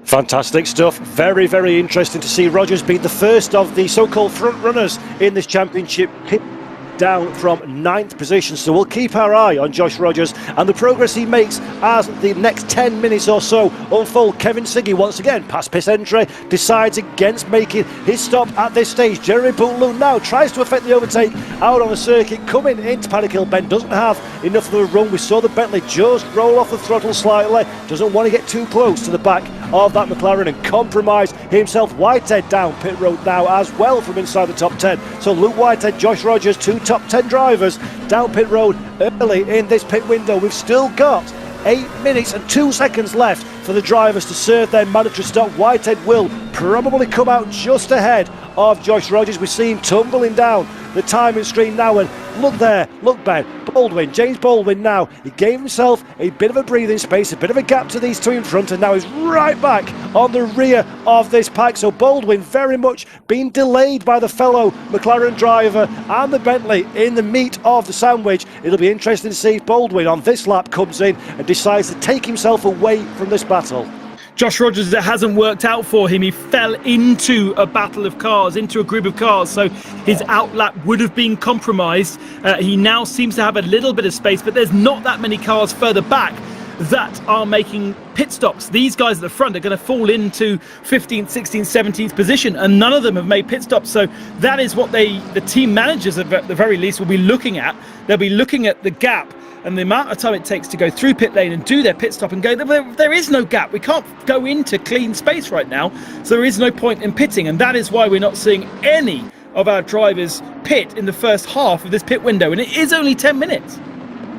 Fantastic stuff. Very, very interesting to see Rogers be the first of the so-called front runners in this championship, hit down from 9th position. So we'll keep our eye on Josh Rogers and the progress he makes as the next 10 minutes or so unfold. Kevin Ciggy once again past pit entry, decides against making his stop at this stage. Jeremy Bootloo now tries to affect the overtake out on the circuit, coming into Paddock Hill Bend, doesn't have enough of a run. We saw the Bentley just roll off the throttle slightly, doesn't want to get too close to the back of that McLaren and compromise himself. Whitehead down pit road now as well from inside the top 10. So Luke Whitehead, Josh Rogers, 2 top 10 drivers down pit road early in this pit window. We've still got 8 minutes and 2 seconds left for the drivers to serve their mandatory stop. Whitehead will probably come out just ahead of Josh Rogers. We see him tumbling down the timing screen now, and look there, look Ben, Baldwin, James Baldwin now, he gave himself a bit of a breathing space, a bit of a gap to these two in front, and now he's right back on the rear of this pack. So Baldwin very much being delayed by the fellow McLaren driver and the Bentley in the meat of the sandwich. It'll be interesting to see if Baldwin on this lap comes in and decides to take himself away from this battle. Josh Rogers, it hasn't worked out for him. He fell into a battle of cars, into a group of cars, so his outlap would have been compromised. He now seems to have a little bit of space, but there's not that many cars further back that are making pit stops. These guys at the front are going to fall into 15th, 16th, 17th position, and none of them have made pit stops. So that is what the team managers at the very least will be looking at. They'll be looking at the gap and the amount of time it takes to go through pit lane and do their pit stop and go, there is no gap. We can't go into clean space right now, so there is no point in pitting, and that is why we're not seeing any of our drivers pit in the first half of this pit window, and it is only 10 minutes.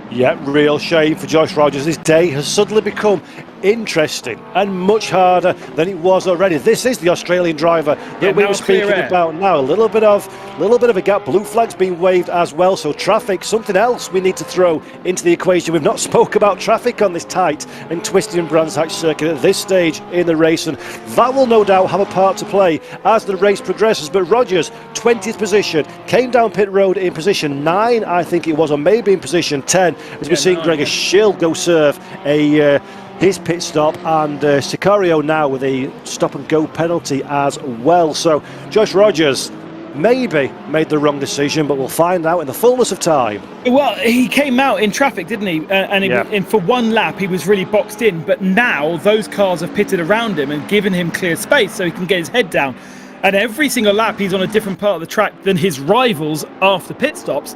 Yeah, real shame for Josh Rogers. This day has suddenly become interesting and much harder than it was already. This is the Australian driver that we were speaking about now. A little bit of a gap. Blue flags being waved as well. So traffic, something else we need to throw into the equation. We've not spoke about traffic on this tight and twisted and Brands Hatch circuit at this stage in the race, and that will no doubt have a part to play as the race progresses. But Rogers, 20th position, came down pit road in position 9, I think it was, or maybe in position 10, as we're seeing Gregor Schill go serve his pit stop, and Sicario now with a stop and go penalty as well. So Josh Rogers maybe made the wrong decision, but we'll find out in the fullness of time. Well, he came out in traffic, didn't he? And for one lap he was really boxed in, but now those cars have pitted around him and given him clear space so he can get his head down. And every single lap he's on a different part of the track than his rivals after pit stops.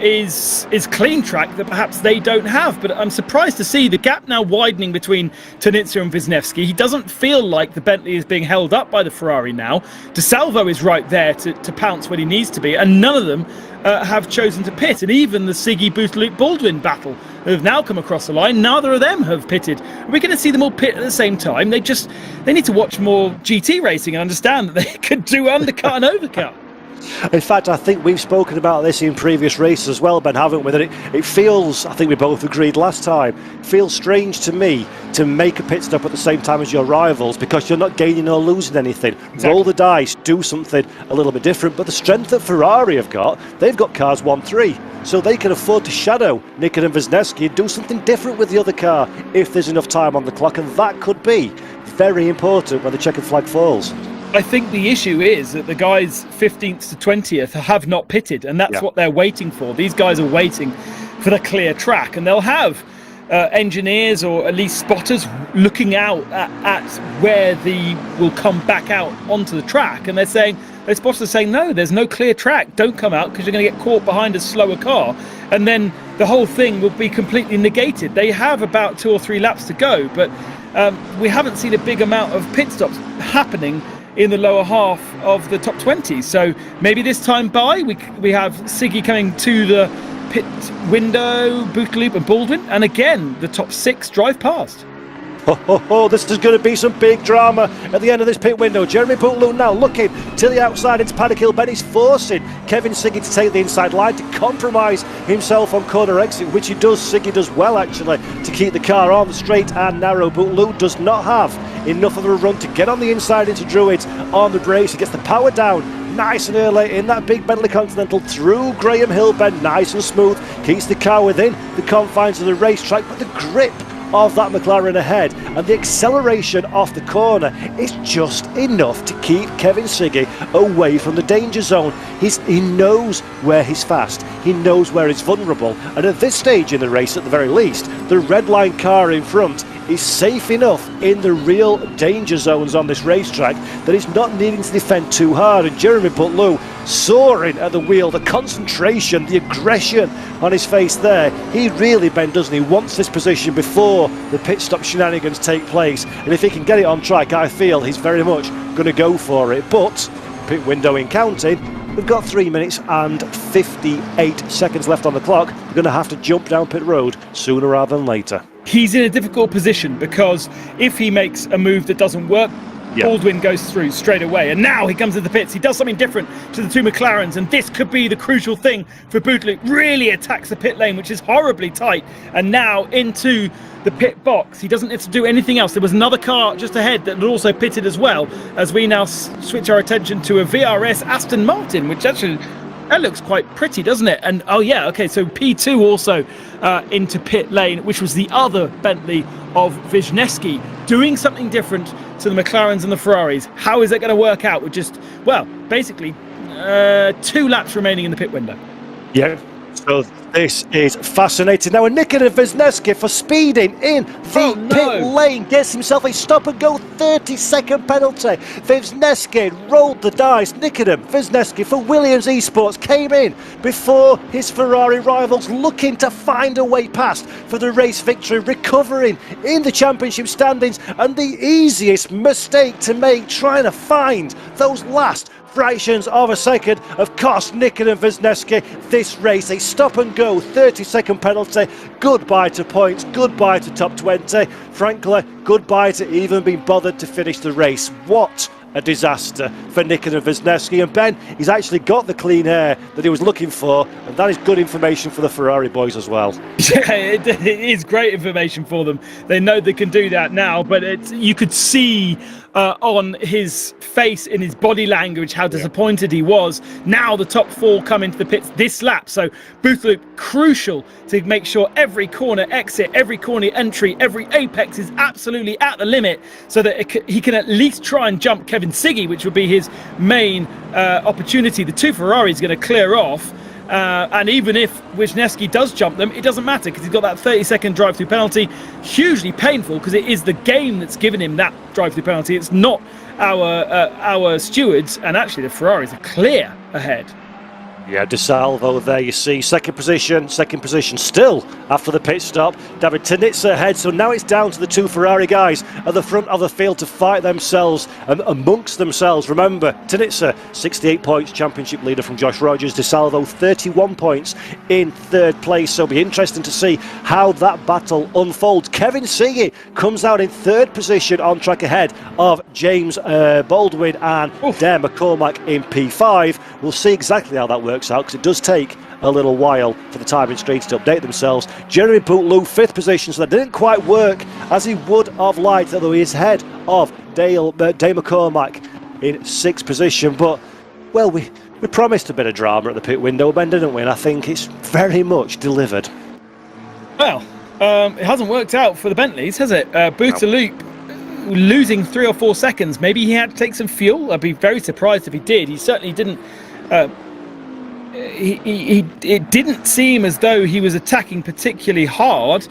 Is clean track that perhaps they don't have. But I'm surprised to see the gap now widening between Tanitsa and Wisniewski. He doesn't feel like the Bentley is being held up by the Ferrari now. Di Salvo is right there to pounce when he needs to be, and none of them have chosen to pit. And even the Ciggy Booth-Luke-Baldwin battle have now come across the line. Neither of them have pitted. We're going to see them all pit at the same time. They need to watch more GT racing and understand that they could do undercut and overcut. In fact, I think we've spoken about this in previous races as well, Ben, haven't we? That it feels, I think we both agreed last time, feels strange to me to make a pit stop at the same time as your rivals, because you're not gaining or losing anything. Exactly. Roll the dice, do something a little bit different. But the strength that Ferrari have got, they've got cars 1-3, so they can afford to shadow Nikic and Wisniewski and do something different with the other car if there's enough time on the clock, and that could be very important when the checkered flag falls. I think the issue is that the guys 15th to 20th have not pitted, and that's what they're waiting for. These guys are waiting for the clear track, and they'll have engineers or at least spotters looking out at where will come back out onto the track, and those spotters are saying, no, there's no clear track, don't come out because you're going to get caught behind a slower car, and then the whole thing will be completely negated. They have about 2 or 3 laps to go, but we haven't seen a big amount of pit stops happening in the lower half of the top 20. So maybe this time we have Ciggy coming to the pit window, Boothloop and Baldwin, and again the top 6 drive past. This is going to be some big drama at the end of this pit window. Jeremy Butlew now looking to the outside into Paddock Hill. Benny's forcing Kevin Ciggy to take the inside line to compromise himself on corner exit, which he does. Ciggy does well, actually, to keep the car on the straight and narrow. Butlew does not have enough of a run to get on the inside into Druids on the brakes. He gets the power down nice and early in that big Bentley Continental through Graham Hill bend, nice and smooth. Keeps the car within the confines of the racetrack, but the grip of that McLaren ahead and the acceleration off the corner is just enough to keep Kevin Ciggy away from the danger zone. He knows where he's fast, he knows where he's vulnerable, and at this stage in the race, at the very least, the red line car in front is safe enough in the real danger zones on this racetrack that he's not needing to defend too hard. And Jeremy Butlew soaring at the wheel, the concentration, the aggression on his face there. He really, Ben, doesn't he, wants this position before the pit stop shenanigans take place, and if he can get it on track, I feel he's very much going to go for it. But pit window in counting, we've got 3 minutes and 58 seconds left on the clock. We're going to have to jump down pit road sooner rather than later. He's in a difficult position because if he makes a move that doesn't work, Baldwin goes through straight away. And now he comes to the pits. He does something different to the two McLarens, and this could be the crucial thing for Butlew. Really attacks the pit lane, which is horribly tight, and now into the pit box. He doesn't have to do anything else. There was another car just ahead that had also pitted as well, as we now switch our attention to a VRS Aston Martin, which actually, that looks quite pretty, doesn't it? And oh yeah, okay, so P2 also into pit lane, which was the other Bentley of Wisniewski, doing something different to the McLarens and the Ferraris. How is it going to work out with just, well, basically 2 laps remaining in the pit window? Yeah, so this is fascinating. Now, a Nikitin Wisniewski for speeding in the pit lane gets himself a stop-and-go 30-second penalty. Wisniewski rolled the dice. Nikitin Wisniewski for Williams Esports came in before his Ferrari rivals, looking to find a way past for the race victory, recovering in the championship standings, and the easiest mistake to make, trying to find those last fractions of a second, have cost Nikitin Wisniewski this race. A stop-and-go 30-second penalty. Goodbye to points, goodbye to top 20. Frankly, goodbye to even being bothered to finish the race. What a disaster for Nikitin Wisniewski. And Ben, he's actually got the clean air that he was looking for, and that is good information for the Ferrari boys as well. Yeah, it is great information for them. They know they can do that now, but you could see on his face, in his body language, how disappointed he was. Now the top 4 come into the pits this lap, so Butlew crucial to make sure every corner exit, every corner entry, every apex is absolutely at the limit, so that he can at least try and jump Kevin Ciggy, which would be his main opportunity. The 2 Ferraris going to clear off. And even if Wisniewski does jump them, it doesn't matter because he's got that 30-second drive-through penalty. Hugely painful because it is the game that's given him that drive-through penalty. It's not our stewards, and actually the Ferraris are clear ahead. Yeah, Di Salvo there, you see, second position still after the pit stop. David Tanitsa ahead, so now it's down to the 2 Ferrari guys at the front of the field to fight themselves and amongst themselves. Remember, Tanitsa, 68 points, championship leader from Josh Rogers. Di Salvo, 31 points in 3rd place, so it'll be interesting to see how that battle unfolds. Kevin Ciggy comes out in 3rd position on track ahead of James Baldwin and Dare McCormack in P5. We'll see exactly how that works out, because it does take a little while for the timing screens to update themselves. Jeremy Butlew, 5th position, so that didn't quite work as he would have liked, although he is ahead of Dale McCormack in 6th position. But, well, we promised a bit of drama at the pit window, Ben, didn't we? And I think it's very much delivered. Well, it hasn't worked out for the Bentleys, has it? Butlew losing 3 or 4 seconds. Maybe he had to take some fuel. I'd be very surprised if he did. He certainly didn't. It didn't seem as though he was attacking particularly hard,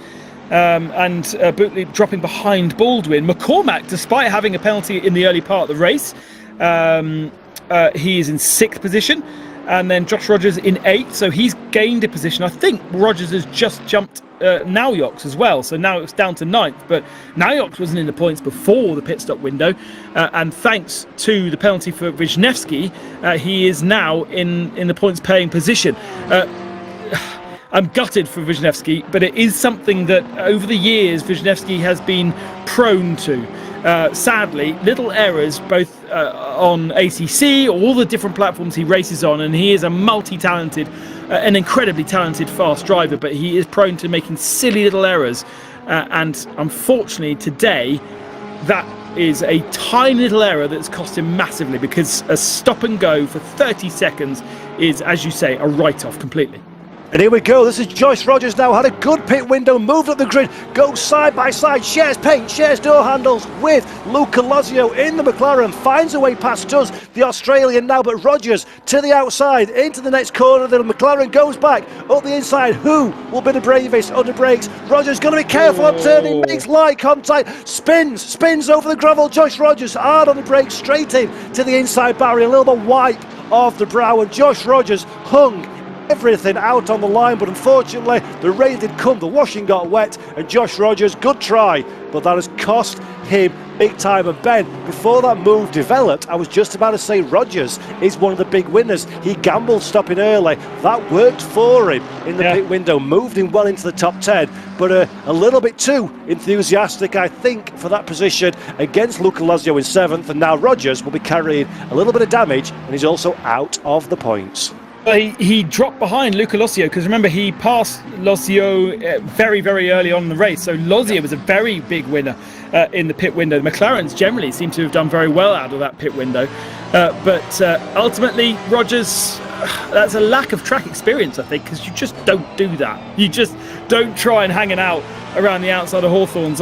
and Butlew dropping behind Baldwin. McCormack, despite having a penalty in the early part of the race, he is in 6th position, and then Josh Rogers in 8th, so he's gained a position. I think Rogers has just jumped Naujoks as well, so now it's down to 9th, but Naujoks wasn't in the points before the pit stop window, and thanks to the penalty for Wisniewski, he is now in the points paying position. I'm gutted for Wisniewski, but it is something that over the years Wisniewski has been prone to. Sadly, little errors both on ACC, all the different platforms he races on, and he is a multi-talented, an incredibly talented fast driver, but he is prone to making silly little errors. And unfortunately today, that is a tiny little error that's cost him massively, because a stop and go for 30 seconds is, as you say, a write-off completely. And here we go, this is Joyce Rogers now, had a good pit window, moved up the grid, goes side by side, shares paint, shares door handles with Luca Lozio in the McLaren, finds a way past us, the Australian now, but Rogers to the outside, into the next corner, the McLaren goes back, up the inside, who will be the bravest under brakes? Rogers going to be careful on turning, makes light contact, spins over the gravel, Joyce Rogers hard on the brakes, straight in to the inside barrier, a little bit wipe of the brow, and Joyce Rogers hung everything out on the line, but unfortunately the rain did come, the washing got wet, and Josh Rogers, good try, but that has cost him big time. And Ben, before that move developed, I was just about to say Rogers is one of the big winners. He gambled stopping early, that worked for him in the pit window, moved him well into the top 10, but a little bit too enthusiastic, I think, for that position against Luca Lozio in 7th, and now Rogers will be carrying a little bit of damage, and he's also out of the points. He dropped behind Luca Lozio, because remember, he passed Lozio very, very early on in the race. So Lozio was a very big winner in the pit window. The McLarens generally seem to have done very well out of that pit window. But ultimately, Rogers, that's a lack of track experience, I think, because you just don't do that. You just don't try and hang it out around the outside of Hawthorns.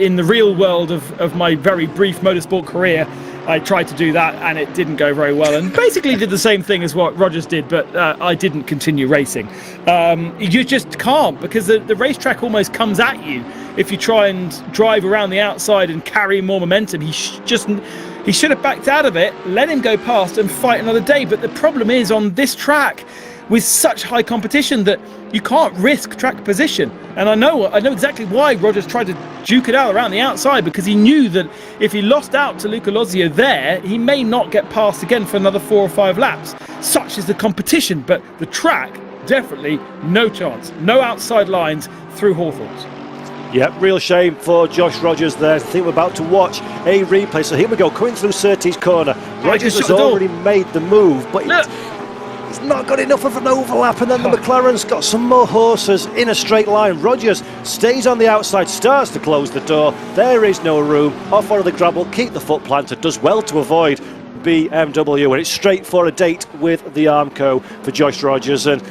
In the real world of my very brief motorsport career, I tried to do that and it didn't go very well, and basically did the same thing as what Rogers did, but I didn't continue racing. You just can't, because the racetrack almost comes at you if you try and drive around the outside and carry more momentum. He should have backed out of it, let him go past and fight another day. But the problem is, on this track with such high competition, that you can't risk track position. And I know exactly why Rogers tried to duke it out around the outside, because he knew that if he lost out to Luca Lozio there, he may not get past again for another 4 or 5 laps. Such is the competition, but the track, definitely no chance. No outside lines through Hawthorns. Yep, real shame for Josh Rogers there. I think we're about to watch a replay. So here we go, coming through Surtees corner. Rogers has already made the move, but he's not got enough of an overlap, and then the McLaren's got some more horses in a straight line. Rogers stays on the outside, starts to close the door. There is no room. Off on the gravel, keep the foot planted, does well to avoid BMW, and it's straight for a date with the Armco for Josh Rogers. And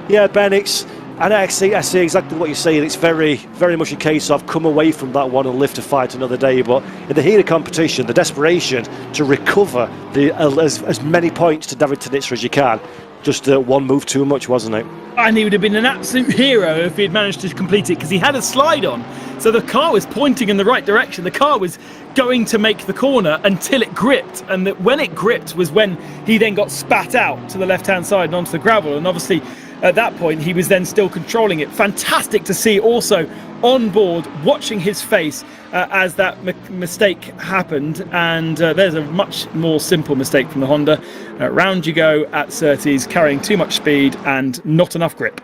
yeah, Ben, I see exactly what you're saying. It's very, very much a case of come away from that one and live to fight another day. But in the heat of competition, the desperation to recover as many points to David Tenitzer as you can, just one move too much, wasn't it? And he would have been an absolute hero if he'd managed to complete it, because he had a slide on. So the car was pointing in the right direction. The car was going to make the corner until it gripped. And when it gripped was when he then got spat out to the left-hand side and onto the gravel. And obviously, at that point, he was then still controlling it. Fantastic to see also on board, watching his face as that mistake happened. And there's a much more simple mistake from the Honda. Round you go at Surtees, carrying too much speed and not enough grip.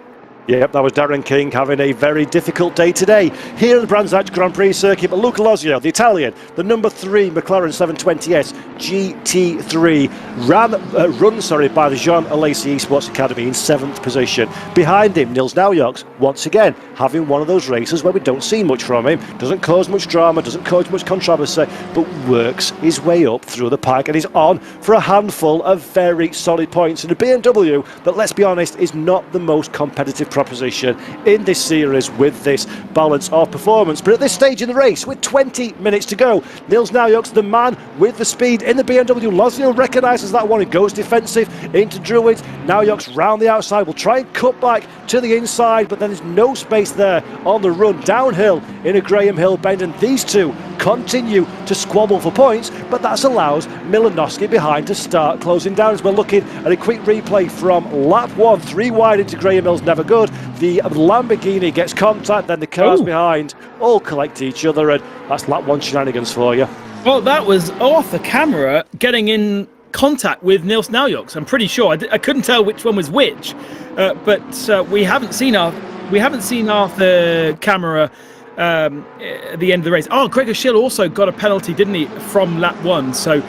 Yep, that was Darren King having a very difficult day today here at the Brands Hatch Grand Prix circuit. But Luca Lozio, the Italian, the number 3 McLaren 720S GT3, run by the Jean Alesi Esports Academy in 7th position. Behind him, Nils Naujoks, once again, having one of those races where we don't see much from him. Doesn't cause much drama, doesn't cause much controversy, but works his way up through the pack and is on for a handful of very solid points. And a BMW that, let's be honest, is not the most competitive proposition in this series with this balance of performance. But at this stage in the race, with 20 minutes to go, Nils Naujoks, the man with the speed in the BMW. Lozio recognises that one and goes defensive into Druid. Naujoks round the outside, will try and cut back to the inside, but then there's no space there on the run downhill in a Graham Hill bend, and these two continue to squabble for points, but that allows Milanowski behind to start closing down. As we're looking at a quick replay from lap 1, 3 wide into Graham Hill's never good. The Lamborghini gets contact, then the cars behind all collect each other, and that's lap 1 shenanigans for you. Well, that was off the camera, getting in contact with Nils Naujoks. I'm pretty sure. I couldn't tell which one was which, but we haven't seen Arthur Camera at the end of the race. Oh, Gregor Schill also got a penalty, didn't he, from lap 1? So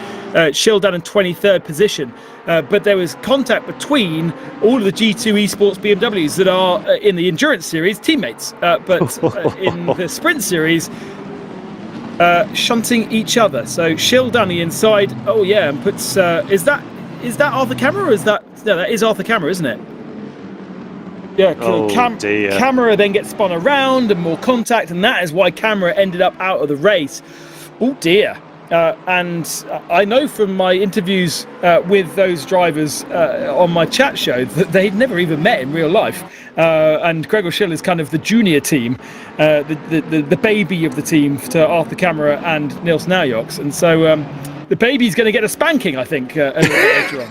Schill down in 23rd position. But there was contact between all of the G2 Esports BMWs that are in the Endurance Series teammates, but in the Sprint Series, shunting each other. So Schill down the inside. Oh yeah, and puts. Is that Arthur Camera? Or is that no? That is Arthur Camera, isn't it? Yeah. Camera then gets spun around and more contact, and that is why Camera ended up out of the race. Oh dear. And I know from my interviews with those drivers on my chat show that they'd never even met in real life. And Gregor Schill is kind of the junior team, the baby of the team to Arthur Camera and Nils Naujoks. And so the baby's going to get a spanking, I think, a little later on.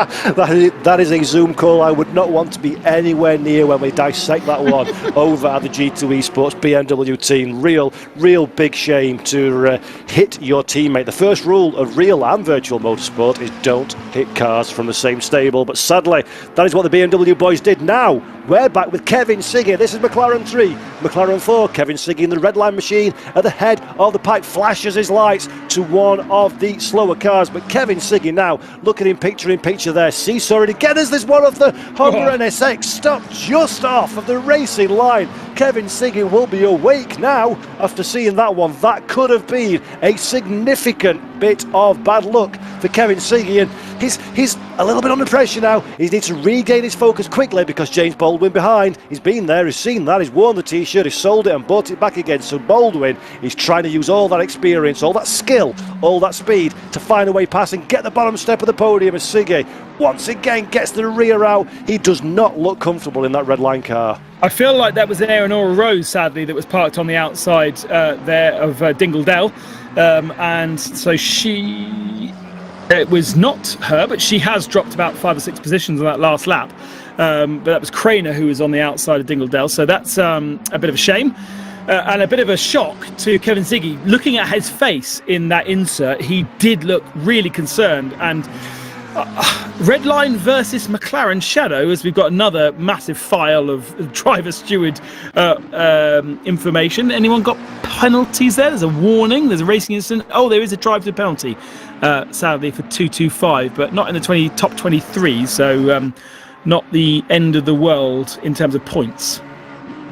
That is a Zoom call I would not want to be anywhere near when we dissect that one over at the G2 Esports BMW team. Real big shame to hit your teammate. The first rule of real and virtual motorsport is don't hit cars from the same stable. But sadly, that is what the BMW boys did. Now, we're back with Kevin Ciggy. This is McLaren 3, McLaren 4. Kevin Ciggy in the red line machine at the head of the pack, flashes his lights to one of the slower cars. But Kevin Ciggy now, look at him picture in picture there. Seesaw it again as there's one of the Honda NSX stopped just off of the racing line. Kevin Ciggy will be awake now after seeing that one. That could have been a significant bit of bad luck for Kevin Ciggy, and he's a little bit under pressure now. He needs to regain his focus quickly because James Baldwin behind. He's been there, he's seen that, he's worn the t-shirt, he's sold it and bought it back again. So Baldwin is trying to use all that experience, all that skill, all that speed to find a way past and get the bottom step of the podium as Ciggy once again gets the rear out. He does not look comfortable in that red line car. I feel like that was Eleonora Rose, sadly, that was parked on the outside there of Dingle Dell. And so it was not her, but she has dropped about 5 or 6 positions on that last lap. But that was Craner who was on the outside of Dingle Dell. So that's a bit of a shame. And a bit of a shock to Kevin Ciggy. Looking at his face in that insert, he did look really concerned. And red line versus McLaren Shadow, as we've got another massive file of driver steward information. Anyone got penalties there? There's a warning, there's a racing incident. Oh, there is a drive to penalty, sadly, for 225, but not in the top 23, so not the end of the world in terms of points.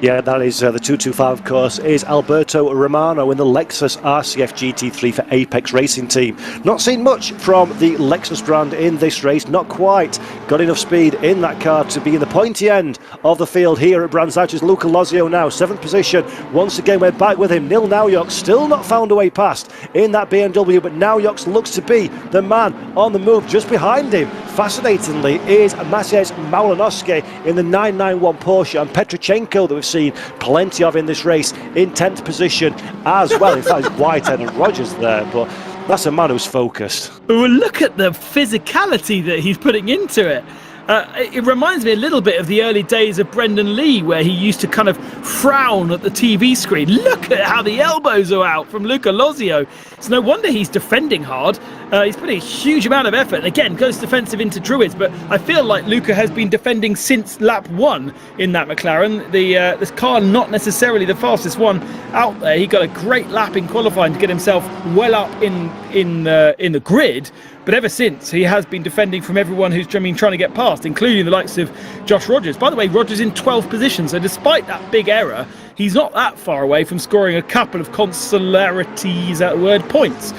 Yeah, that is the 225, of course, is Alberto Romano in the Lexus RCF GT3 for Apex Racing Team. Not seen much from the Lexus brand in this race, not quite got enough speed in that car to be in the pointy end of the field here at Brands Hatch. Is Luca Lozio now, 7th position. Once again, we're back with him. Nils Naujoks still not found a way past in that BMW, but Naujoks looks to be the man on the move. Just behind him, fascinatingly, is Maciej Malinowski in the 991 Porsche, and Petrochenko, that we've seen plenty of in this race, in 10th position as well. In fact, it's Whitehead and Rogers there, but that's a man who's focused. Well, look at the physicality that he's putting into it. It reminds me a little bit of the early days of Brendan Lee, where he used to kind of frown at the TV screen. Look at how the elbows are out from Luca Lozio. It's no wonder he's defending hard. He's putting a huge amount of effort. And again, goes defensive into Druids, but I feel like Luca has been defending since lap 1 in that McLaren. This car not necessarily the fastest one out there. He got a great lap in qualifying to get himself well up in the grid. But ever since, he has been defending from everyone who's been trying to get past, including the likes of Josh Rogers. By the way, Rogers in 12th position, so despite that big error, he's not that far away from scoring a couple of consolarities, is that word, points.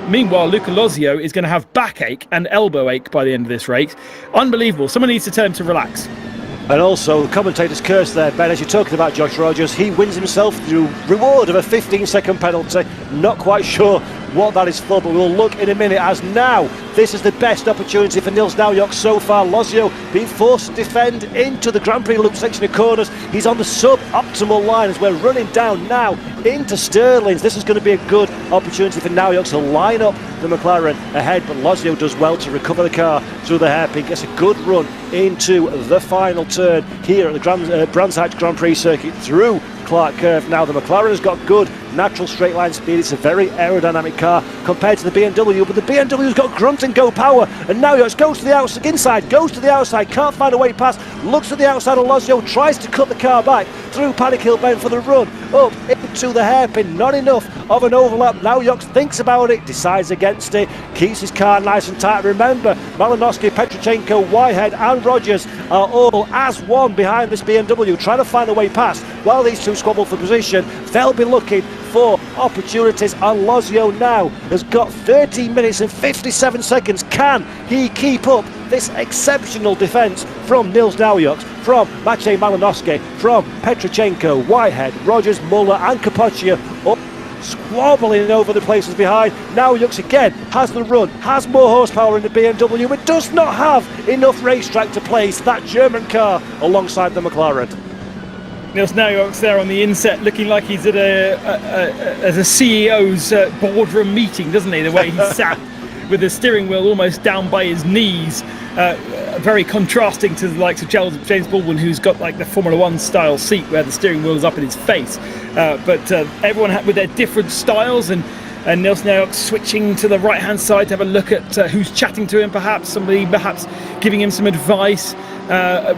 Meanwhile, Luca Lozio is going to have backache and elbow ache by the end of this race. Unbelievable. Someone needs to tell him to relax. And also, the commentator's curse there, Ben, as you're talking about Josh Rogers, he wins himself the reward of a 15-second penalty. Not quite sure what that is for, but we'll look in a minute, as now this is the best opportunity for Nils Naujoks so far. Lozio being forced to defend into the Grand Prix loop section of corners. He's on the sub-optimal line as we're running down now into Stirling's. This is going to be a good opportunity for Naujoks to line up the McLaren ahead, but Lozio does well to recover the car through the hairpin, gets a good run into the final turn here at the Brands Hatch Grand Prix circuit through Clark curve. Now the McLaren has got good natural straight line speed. It's a very aerodynamic car compared to the BMW, but the BMW's got grunt and go power, and now it goes to the outside, inside, goes to the outside, can't find a way past, looks at the outside of Lozio, tries to cut the car back through Paddock Hill Bend for the run up into the hairpin. Not enough of an overlap. Now Yox thinks about it, decides against it, keeps his car nice and tight. Remember, Malinowski, Petrochenko, Whitehead and Rogers are all as one behind this BMW, trying to find a way past while these two squabble for position. They'll be looking for opportunities, and Lozio now has got 13 minutes and 57 seconds. Can he keep up this exceptional defence from Nils Naujoks, from Maciej Malinowski, from Petrochenko, Whitehead, Rogers, Muller and Capoccia up squabbling over the places behind. Naujoks again has the run, has more horsepower in the BMW, but does not have enough racetrack to place that German car alongside the McLaren. Nils Naujoks there on the inset, looking like he's at a CEO's boardroom meeting, doesn't he? The way he sat with the steering wheel almost down by his knees, very contrasting to the likes of James Baldwin, who's got like the Formula One style seat where the steering wheel is up in his face. But everyone with their different styles, and Nils Naujoks switching to the right hand side to have a look at who's chatting to him, somebody giving him some advice.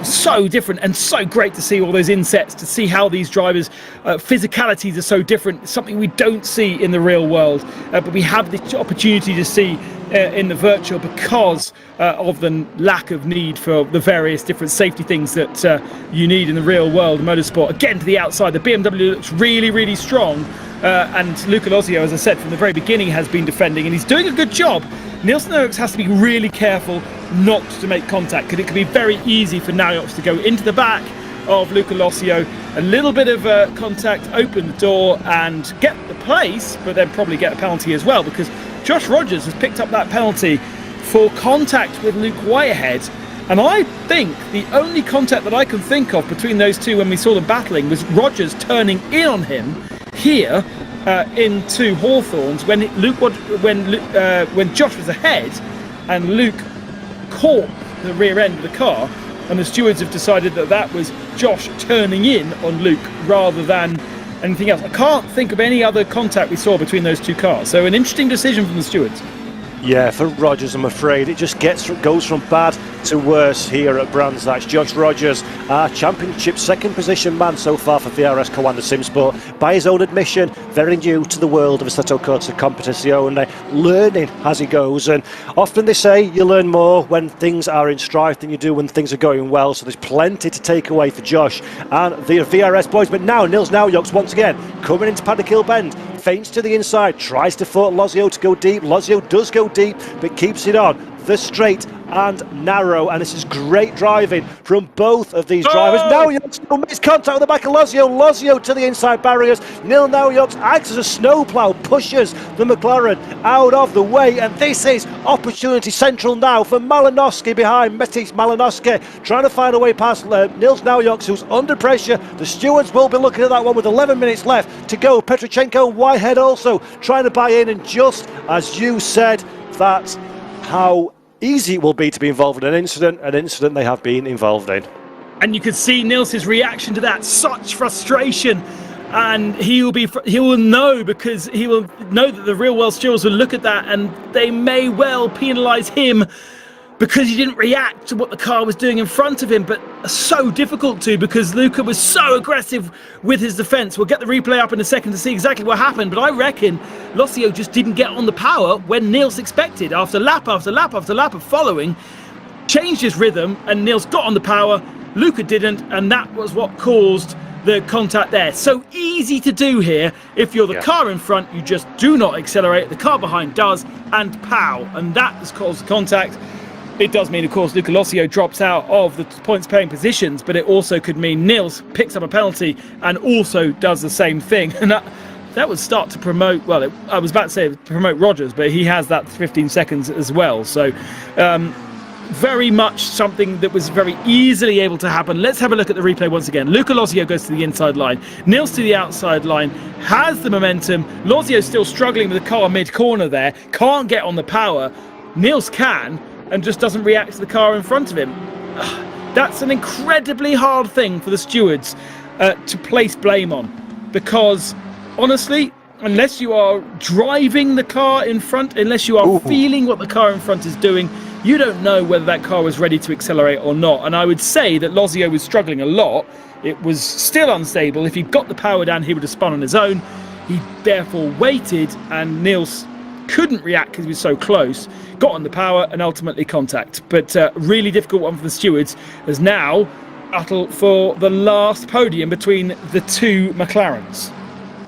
So different and so great to see all those insets, to see how these drivers physicalities are so different. It's something we don't see in the real world, but we have the opportunity to see in the virtual because of the lack of need for the various different safety things that you need in the real world motorsport. Again, to the outside, the BMW looks really, really strong, and Luca Lozio, as I said from the very beginning, has been defending and he's doing a good job. Nils Naujoks has to be really careful not to make contact, because it can be very easy for Naujoks to go into the back of Luca Lozio, a little bit of contact, open the door and get the place, but then probably get a penalty as well, because Josh Rogers has picked up that penalty for contact with Luke Whitehead. And I think the only contact that I can think of between those two when we saw them battling was Rogers turning in on him here into Hawthorns when Josh was ahead and Luke caught the rear end of the car, and the stewards have decided that that was Josh turning in on Luke rather than anything else. I can't think of any other contact we saw between those two cars, so an interesting decision from the stewards. Yeah, for Rogers, I'm afraid it just goes from bad to worse here at Brands Hatch. Josh Rogers, our championship second position man so far for VRS Coanda Simsport. By his own admission, very new to the world of Assetto Corsa Competizione, learning as he goes. And often they say you learn more when things are in strife than you do when things are going well. So there's plenty to take away for Josh and the VRS boys. But now Nils Naujoks once again coming into Paddock Hill Bend, feints to the inside, tries to force Lozio to go deep. Lozio does go deep, but keeps it on the straight and narrow, and this is great driving from both of these drivers. Naujoks makes contact with the back of Lozio to the inside barriers. Nils Naujoks acts as a snowplow, pushes the McLaren out of the way, and this is opportunity central now for Malinowski behind Maciej Malinowski, trying to find a way past Nils Naujoks, who's under pressure. The stewards will be looking at that one with 11 minutes left to go. Petrochenko, Whitehead also trying to buy in, and just as you said, that's how easy it will be to be involved in an incident they have been involved in. And you could see Nils's reaction to that, such frustration, and he will know, because he will know that the real world stewards will look at that and they may well penalise him because he didn't react to what the car was doing in front of him. But so difficult to, because Luca was so aggressive with his defence. We'll get the replay up in a second to see exactly what happened, but I reckon Lozio just didn't get on the power when Nils expected. After lap after lap after lap of following, changed his rhythm, and Nils got on the power. Luca didn't, and that was what caused the contact there. So easy to do here. If you're the car in front, you just do not accelerate. The car behind does, and pow, and that has caused the contact. It does mean, of course, Luca Lozio drops out of the points-paying positions, but it also could mean Nils picks up a penalty and also does the same thing. And that would start to promote, well, I was about to say promote Rogers, but he has that 15 seconds as well. So very much something that was very easily able to happen. Let's have a look at the replay once again. Luca Lozio goes to the inside line. Nils to the outside line, has the momentum. Lozio's still struggling with the car mid-corner there, can't get on the power. Nils can, and just doesn't react to the car in front of him. That's an incredibly hard thing for the stewards to place blame on, because honestly, unless you are driving the car in front, unless you are feeling what the car in front is doing, you don't know whether that car was ready to accelerate or not. And I would say that Lozio was struggling a lot. It was still unstable. If he got the power down, he would have spun on his own. He therefore waited, and Niels couldn't react because he was so close, got on the power and ultimately contact. But really difficult one for the stewards, as now battle for the last podium between the two McLarens.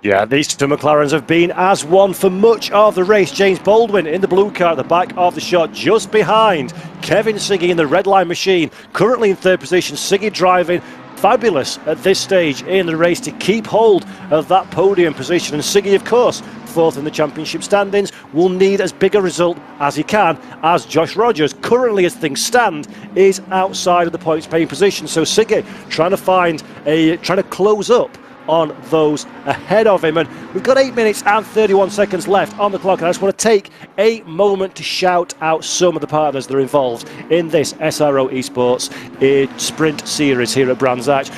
Yeah, these two McLarens have been as one for much of the race. James Baldwin in the blue car at the back of the shot, just behind Kevin Ciggy in the red line machine, currently in third position. Ciggy driving fabulous at this stage in the race to keep hold of that podium position. And Ciggy, of course, fourth in the championship standings, will need as big a result as he can, as Josh Rogers, currently as things stand, is outside of the points paying position. So Ciggy trying to close up on those ahead of him, and we've got 8 minutes and 31 seconds left on the clock, and I just want to take a moment to shout out some of the partners that are involved in this SRO Esports sprint series here at Brands Hatch.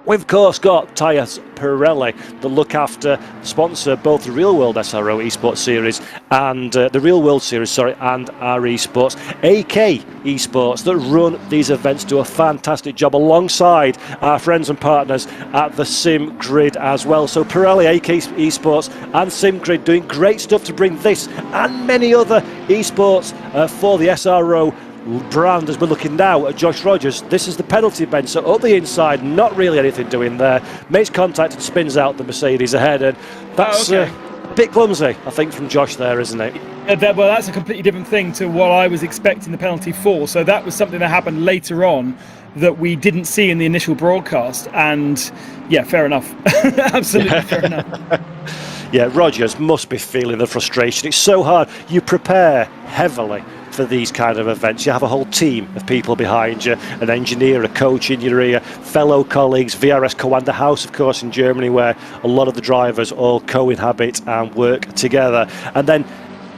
We've of course got Tyres Pirelli that look after, sponsor both the Real World SRO Esports Series and the Real World Series, and our Esports. AK Esports that run these events do a fantastic job alongside our friends and partners at the Sim Grid as well. So Pirelli, AK Esports and Sim Grid doing great stuff to bring this and many other esports for the SRO brand. As we're looking now at Josh Rogers, this is the penalty bench, so up the inside, not really anything doing there, makes contact and spins out the Mercedes ahead, and that's a bit clumsy, I think, from Josh there, isn't it? Well, that's a completely different thing to what I was expecting the penalty for. So that was something that happened later on that we didn't see in the initial broadcast, and yeah, fair enough. Absolutely fair enough. Yeah, Rogers must be feeling the frustration. It's so hard. You prepare heavily for these kind of events. You have a whole team of people behind you, an engineer, a coach in your ear, fellow colleagues, VRS Coanda House, of course, in Germany, where a lot of the drivers all co-inhabit and work together. And then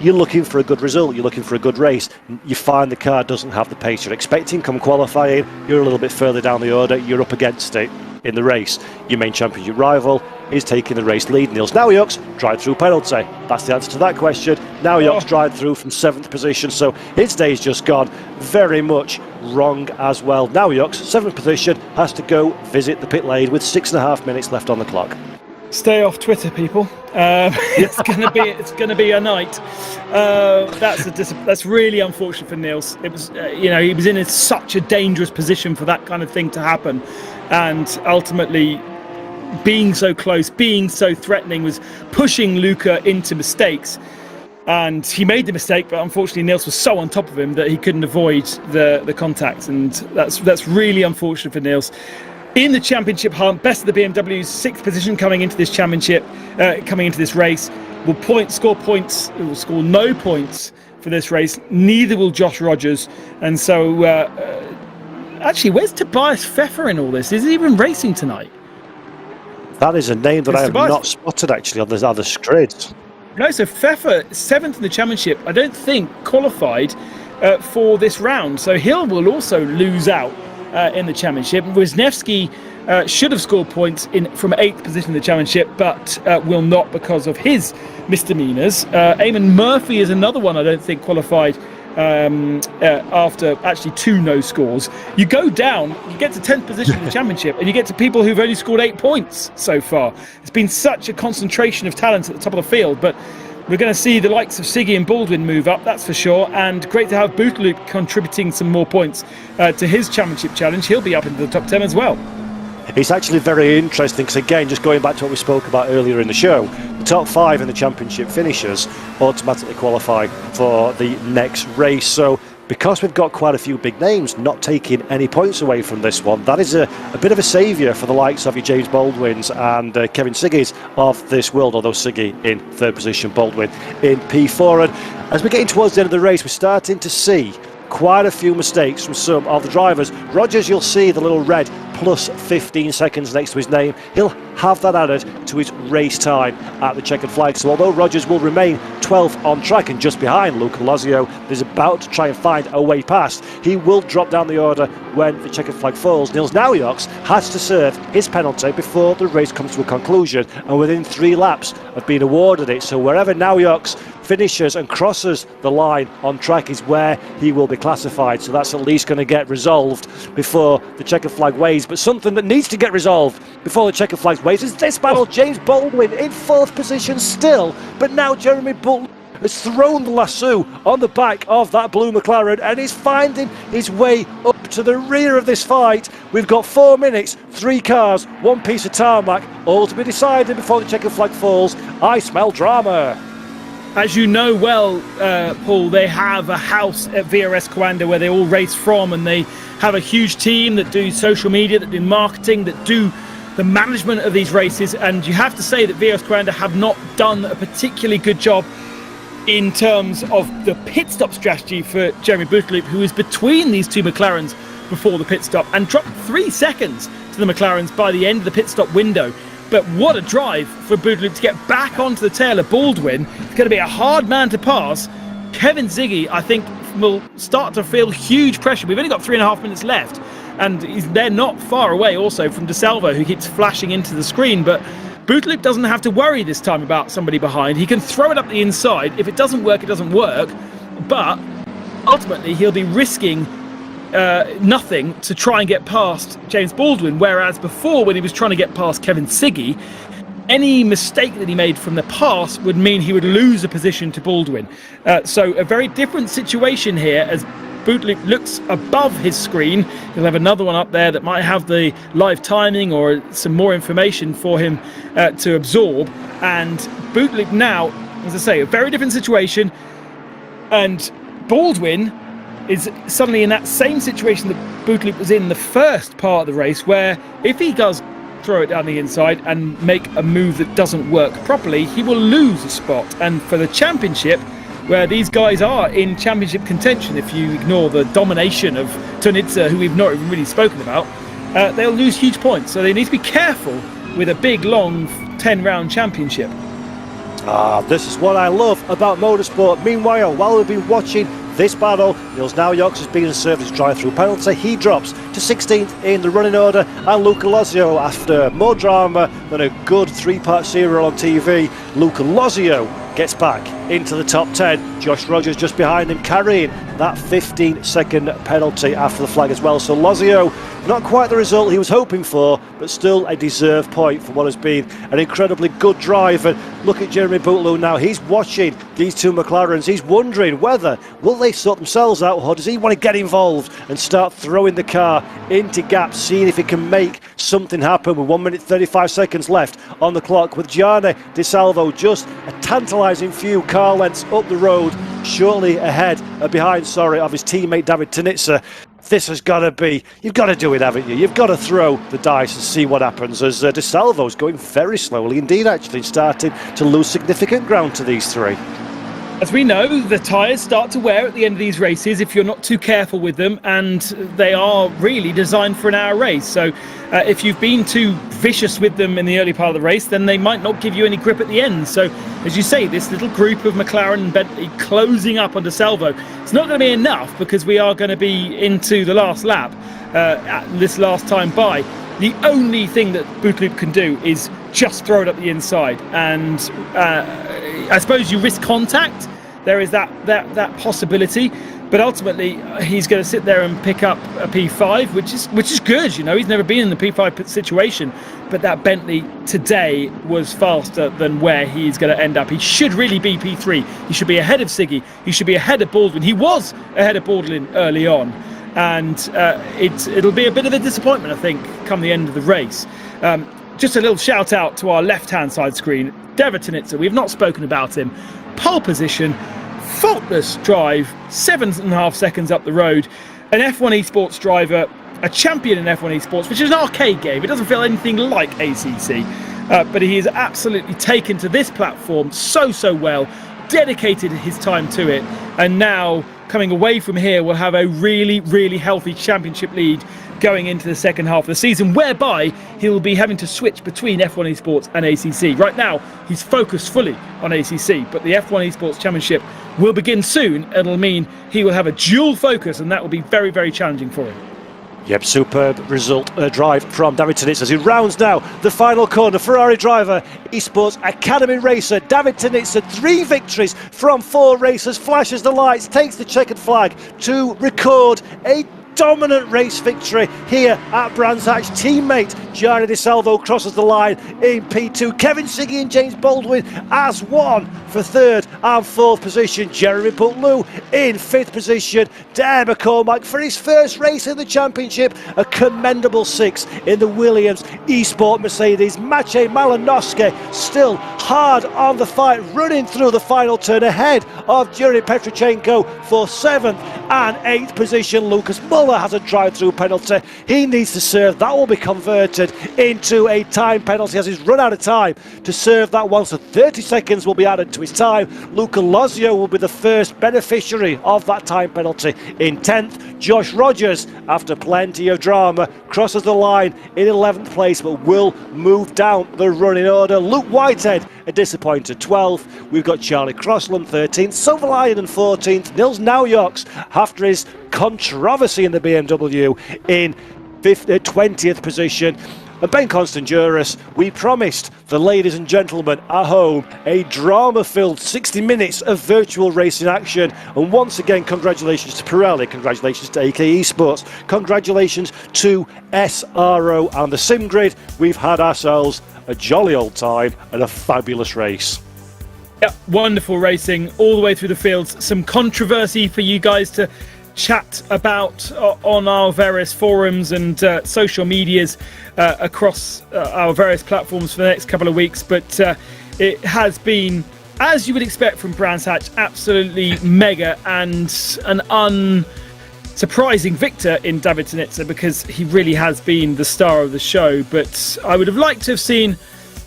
you're looking for a good result, you're looking for a good race. You find the car doesn't have the pace you're expecting. Come qualifying, you're a little bit further down the order, you're up against it in the race. Your main championship rival is taking the race lead. Niels Naujoks drive-through penalty. That's the answer to that question. Naujoks drive-through from 7th position, so his day's just gone very much wrong as well. Naujoks, 7th position, has to go visit the pit lane with 6.5 minutes left on the clock. Stay off Twitter, people. It's gonna be a night. That's really unfortunate for Niels. It was, he was in such a dangerous position for that kind of thing to happen, and ultimately, being so close, being so threatening, was pushing Luca into mistakes. And he made the mistake, but unfortunately Niels was so on top of him that he couldn't avoid the contact, and that's really unfortunate for Niels. In the championship hunt, best of the BMWs, 6th position coming into this championship, coming into this race. Will score no points for this race. Neither will Josh Rogers. And so, actually, where's Tobias Pfeffer in all this? Is he even racing tonight? That is a name that I have not spotted actually on the other grids. No, so Pfeffer, 7th in the championship, I don't think qualified for this round. So Hill will also lose out in the championship. Wisniewski should have scored points from 8th position in the championship, but will not because of his misdemeanors. Eamon Murphy is another one I don't think qualified after actually 2 no scores. You go down, you get to 10th position in the championship, and you get to people who've only scored 8 points so far. It's been such a concentration of talent at the top of the field, but we're going to see the likes of Ciggy and Baldwin move up, that's for sure, and great to have Bootloop contributing some more points to his championship challenge. He'll be up into the top 10 as well. It's actually very interesting because, again, just going back to what we spoke about earlier in the show, the top 5 in the championship finishers automatically qualify for the next race. So because we've got quite a few big names not taking any points away from this one, that is a bit of a saviour for the likes of your James Baldwins and Kevin Siggys of this world, although Ciggy in 3rd position, Baldwin in P4. And as we're getting towards the end of the race, we're starting to see quite a few mistakes from some of the drivers. Rogers, you'll see the little red plus 15 seconds next to his name. He'll have that added to his race time at the checkered flag. So although Rogers will remain 12th on track and just behind Luca Lozio, is about to try and find a way past, he will drop down the order when the checkered flag falls. Nils Naujoks has to serve his penalty before the race comes to a conclusion, and within 3 laps of being awarded it. So wherever Naujoks finishes and crosses the line on track is where he will be classified. So that's at least going to get resolved before the checkered flag waves. But something that needs to get resolved before the checkered flag waves is this battle. James Baldwin in 4th position still, but now Jeremy Butler has thrown the lasso on the back of that blue McLaren and is finding his way up to the rear of this fight. We've got 4 minutes, 3 cars, 1 piece of tarmac, all to be decided before the checkered flag falls. I smell drama. As you know well, Paul, they have a house at VRS Coanda where they all race from, and they have a huge team that do social media, that do marketing, that do the management of these races. And you have to say that VRS Coanda have not done a particularly good job in terms of the pit stop strategy for Jeremy Boutaloop, who is between these 2 McLarens before the pit stop and dropped 3 seconds to the McLarens by the end of the pit stop window. But what a drive for Boutaloop to get back onto the tail of Baldwin. It's going to be a hard man to pass. Kevin Ciggy, I think, will start to feel huge pressure. We've only got 3.5 minutes left, and they're not far away also from Di Salvo, who keeps flashing into the screen. But Boutaloop doesn't have to worry this time about somebody behind. He can throw it up the inside. If it doesn't work, it doesn't work. But ultimately, he'll be risking nothing to try and get past James Baldwin, whereas before, when he was trying to get past Kevin Ciggy, any mistake that he made from the pass would mean he would lose a position to Baldwin. So a very different situation here as Boutaloop looks above his screen. He'll have another one up there that might have the live timing or some more information for him to absorb. And Boutaloop now, as I say, a very different situation. And Baldwin is suddenly in that same situation that Boutaloop was in the first part of the race, where if he does throw it down the inside and make a move that doesn't work properly, he will lose a spot. And for the championship, where these guys are in championship contention, if you ignore the domination of Tunitsa, who we've not even really spoken about, they'll lose huge points. So they need to be careful with a big, long 10-round championship. This is what I love about motorsport. Meanwhile, while we've been watching this battle, Nils Naujoks has been served his drive-through penalty. He drops to 16th in the running order, and Luca Lozio, after more drama than a good 3-part serial on TV, Luca Lozio gets back into the top 10. Josh Rogers just behind him, carrying that 15-second penalty after the flag as well. So Lozio, not quite the result he was hoping for, but still a deserved point for what has been an incredibly good drive. And look at Jeremy Boutaloop now. He's watching these 2 McLarens. He's wondering whether will they sort themselves out, or does he want to get involved and start throwing the car into gaps, seeing if he can make something happen with 1 minute 35 seconds left on the clock, with Gianni Di Salvo just a tantalising few car lengths up the road, shortly ahead behind of his teammate David Tunitsa. This has got to be, you've got to do it, haven't you? You've got to throw the dice and see what happens, as Di Salvo's going very slowly indeed, actually starting to lose significant ground to these 3. As we know, the tyres start to wear at the end of these races if you're not too careful with them, and they are really designed for an hour race. So if you've been too vicious with them in the early part of the race, then they might not give you any grip at the end. So, as you say, this little group of McLaren and Bentley closing up on Di Salvo, it's not going to be enough, because we are going to be into the last lap at this last time by. The only thing that Boutaloop can do is just throw it up the inside, and I suppose you risk contact. There is that possibility, but ultimately he's going to sit there and pick up a P5, which is good. You know, he's never been in the P5 situation, but that Bentley today was faster than where he's going to end up. He should really be P3. He should be ahead of Ciggy. He should be ahead of Baldwin. He was ahead of Baldwin early on, and it'll be a bit of a disappointment, I think, come the end of the race. Just a little shout out to our left-hand side screen, David Tunitsa. We've not spoken about him. Pole position, faultless drive, 7.5 seconds up the road. An F1 Esports driver, a champion in F1 Esports, which is an arcade game. It doesn't feel anything like ACC, but he is absolutely taken to this platform so well, dedicated his time to it, and now coming away from here will have a really healthy championship lead going into the second half of the season, whereby he'll be having to switch between F1 Esports and ACC. Right now, he's focused fully on ACC, but the F1 Esports Championship will begin soon. It'll mean he will have a dual focus, and that will be very, very challenging for him. Yep, superb drive from David Tinitz as he rounds now the final corner. Ferrari driver, Esports Academy racer David Tinitz, 3 victories from 4 races, flashes the lights, takes the checkered flag to record a dominant race victory here at Brands Hatch. Teammate Gianni Di Salvo crosses the line in P2. Kevin Ciggy and James Baldwin as one for 3rd and 4th position. Jeremy Butlew in 5th position. Dare McCormack for his first race in the championship, a commendable 6th in the Williams Esport Mercedes. Maciej Malinowski still hard on the fight, running through the final turn ahead of Yuri Petrochenko for 7th and 8th position. Lucas Muller has a drive-through penalty. He needs to serve. That will be converted into a time penalty as he's run out of time to serve that one. So 30 seconds will be added to his time. Luca Lozio will be the first beneficiary of that time penalty in 10th. Josh Rogers, after plenty of drama, crosses the line in 11th place but will move down the running order. Luke Whitehead, a disappointed 12th. We've got Charlie Crossland 13th, Sovalainen 14th, Nils Naujoks after his controversy in the BMW in 20th position. And Ben Constanduris, we promised the ladies and gentlemen at home a drama-filled 60 minutes of virtual racing action. And once again, congratulations to Pirelli, congratulations to AK Esports, congratulations to SRO and the Sim Grid. We've had ourselves a jolly old time and a fabulous race. Yeah, wonderful racing all the way through the fields. Some controversy for you guys to chat about on our various forums and social medias across our various platforms for the next couple of weeks, but it has been, as you would expect from Brands Hatch, absolutely mega, and an unsurprising victor in David Tinitz, because he really has been the star of the show. But I would have liked to have seen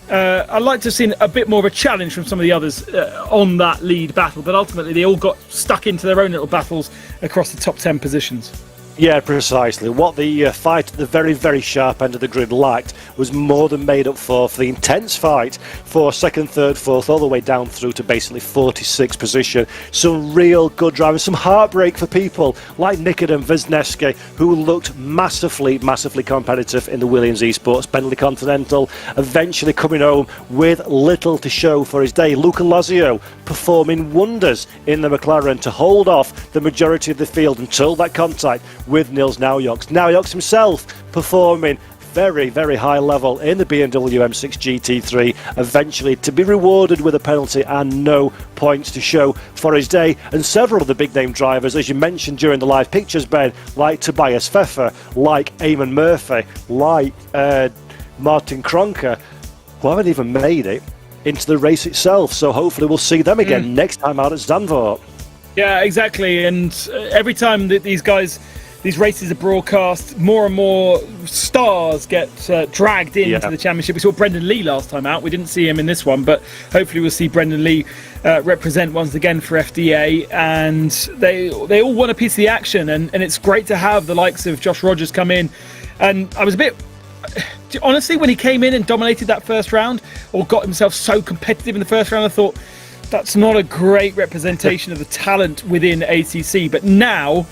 I'd like to have seen a bit more of a challenge from some of the others on that lead battle, but ultimately they all got stuck into their own little battles across the top 10 positions. Yeah, precisely. What the fight at the very, very sharp end of the grid lacked was more than made up for the intense fight for 2nd, 3rd, 4th, all the way down through to basically 46th position. Some real good driving, some heartbreak for people like Nikodem Wisniewski, who looked massively, massively competitive in the Williams Esports Bentley Continental, eventually coming home with little to show for his day. Luca Lozio performing wonders in the McLaren to hold off the majority of the field until that contact with Nils Naujoks. Naujoks himself performing very, very high level in the BMW M6 GT3, eventually to be rewarded with a penalty and no points to show for his day. And several of the big name drivers, as you mentioned during the live pictures, Ben, like Tobias Pfeffer, like Eamon Murphy, like Martin Kronke, who haven't even made it into the race itself. So hopefully we'll see them again next time out at Zandvoort. Yeah, exactly. And every time that these races are broadcast, more and more stars get dragged into the championship. We saw Brendan Lee last time out. We didn't see him in this one, but hopefully we'll see Brendan Lee represent once again for FDA. And they all want a piece of the action. And it's great to have the likes of Josh Rogers come in. And I was a bit... honestly, when he came in and dominated that first round, or got himself so competitive in the first round, I thought, that's not a great representation of the talent within ACC. But now...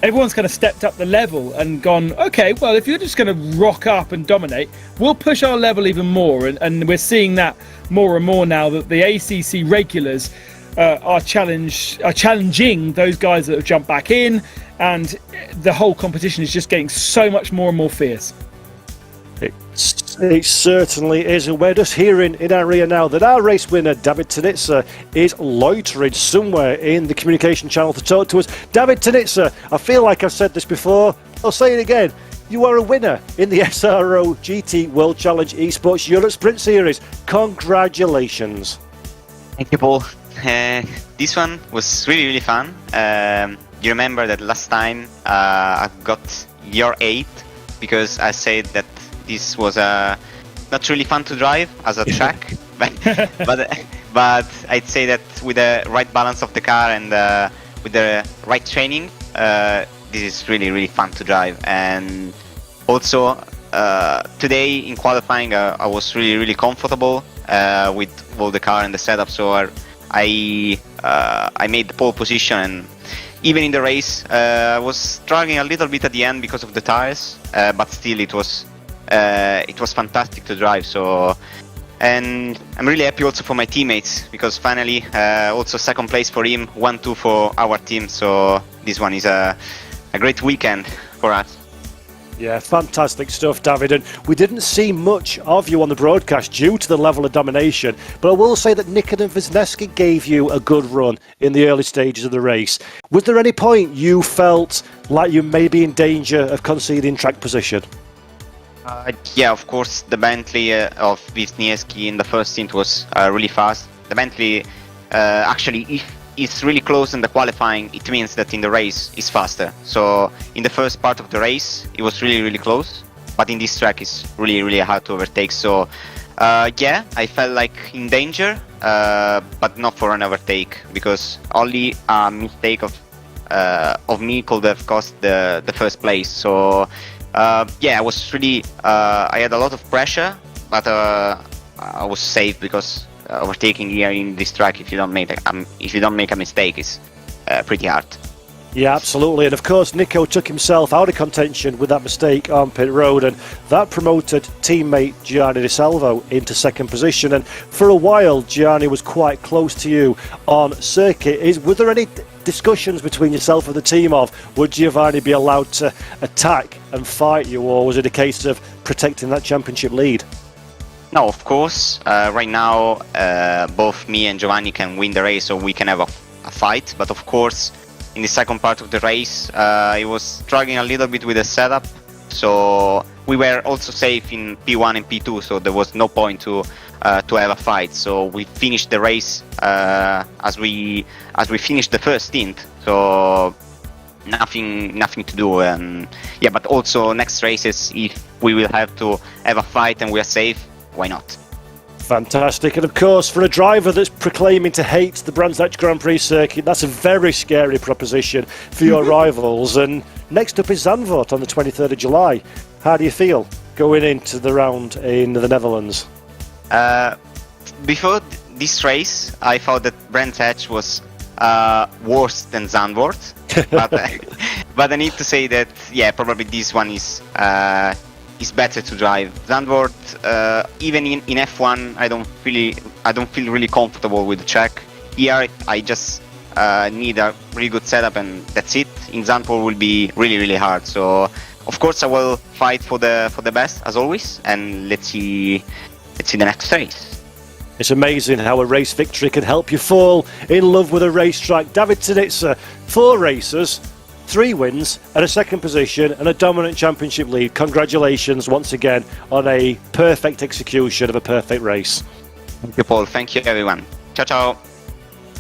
everyone's kind of stepped up the level and gone, okay, well, if you're just going to rock up and dominate, we'll push our level even more. And we're seeing that more and more now, that the ACC regulars are challenging those guys that have jumped back in, and the whole competition is just getting so much more and more fierce. It certainly is, and we're just hearing in our ear now that our race winner, David Tinitz, is loitering somewhere in the communication channel to talk to us. David Tinitz, I feel like I've said this before, I'll say it again. You are a winner in the SRO GT World Challenge Esports Europe Sprint Series. Congratulations. Thank you, Paul. This one was really, really fun. You remember that last time I got your 8 because I said that this was not really fun to drive as a track, but I'd say that with the right balance of the car and with the right training, this is really, really fun to drive. And Also, today in qualifying, I was really comfortable with all the car and the setup. So I made the pole position, and even in the race, I was struggling a little bit at the end because of the tires, but still it was fantastic to drive. So, and I'm really happy also for my teammates, because finally also second place for him, 1-2 for our team. So this one is a great weekend for us. Yeah, fantastic stuff, David. And we didn't see much of you on the broadcast due to the level of domination, but I will say that Nikitin Wisniewski gave you a good run in the early stages of the race. Was there any point you felt like you may be in danger of conceding track position? Yeah, of course, the Bentley of Wisniewski in the first stint was really fast. The Bentley, actually, if it's really close in the qualifying, it means that in the race it's faster. So in the first part of the race, it was really close, but in this track it's really hard to overtake. So yeah, I felt like in danger, but not for an overtake, because only a mistake of me could have cost the first place. So yeah, I was really I had a lot of pressure, but I was safe, because overtaking here in this track, if you don't make a mistake, is pretty hard. Yeah, absolutely. And of course, Nico took himself out of contention with that mistake on pit road, and that promoted teammate Gianni Di Salvo into second position. And for a while, Gianni was quite close to you on circuit. Were there any discussions between yourself and the team of would Giovanni be allowed to attack and fight you, or was it a case of protecting that championship lead? No, of course. Right now, both me and Giovanni can win the race, so we can have a fight. But of course, in the second part of the race, I was struggling a little bit with the setup. So we were also safe in P1 and P2, so there was no point to have a fight. So we finished the race as we finished the first stint. So nothing to do. Yeah, but also next races, if we will have to have a fight and we are safe, why not? Fantastic. And of course, for a driver that's proclaiming to hate the Brands Hatch Grand Prix circuit, that's a very scary proposition for your rivals. And next up is Zandvoort on the 23rd of July. How do you feel going into the round in the Netherlands? Before this race, I thought that Brands Hatch was worse than Zandvoort. But I need to say that, yeah, probably this one is better to drive. Zandvoort, even in F1, I don't feel really comfortable with the track. Here, I just need a really good setup, and that's it. In Zandvoort will be really hard. So, of course, I will fight for the best as always, and let's see the next race. It's amazing how a race victory can help you fall in love with a racetrack. David Tinitza, 4 races, 3 wins and a second position and a dominant championship lead. Congratulations once again on a perfect execution of a perfect race. Thank you, Paul. Thank you, everyone. Ciao.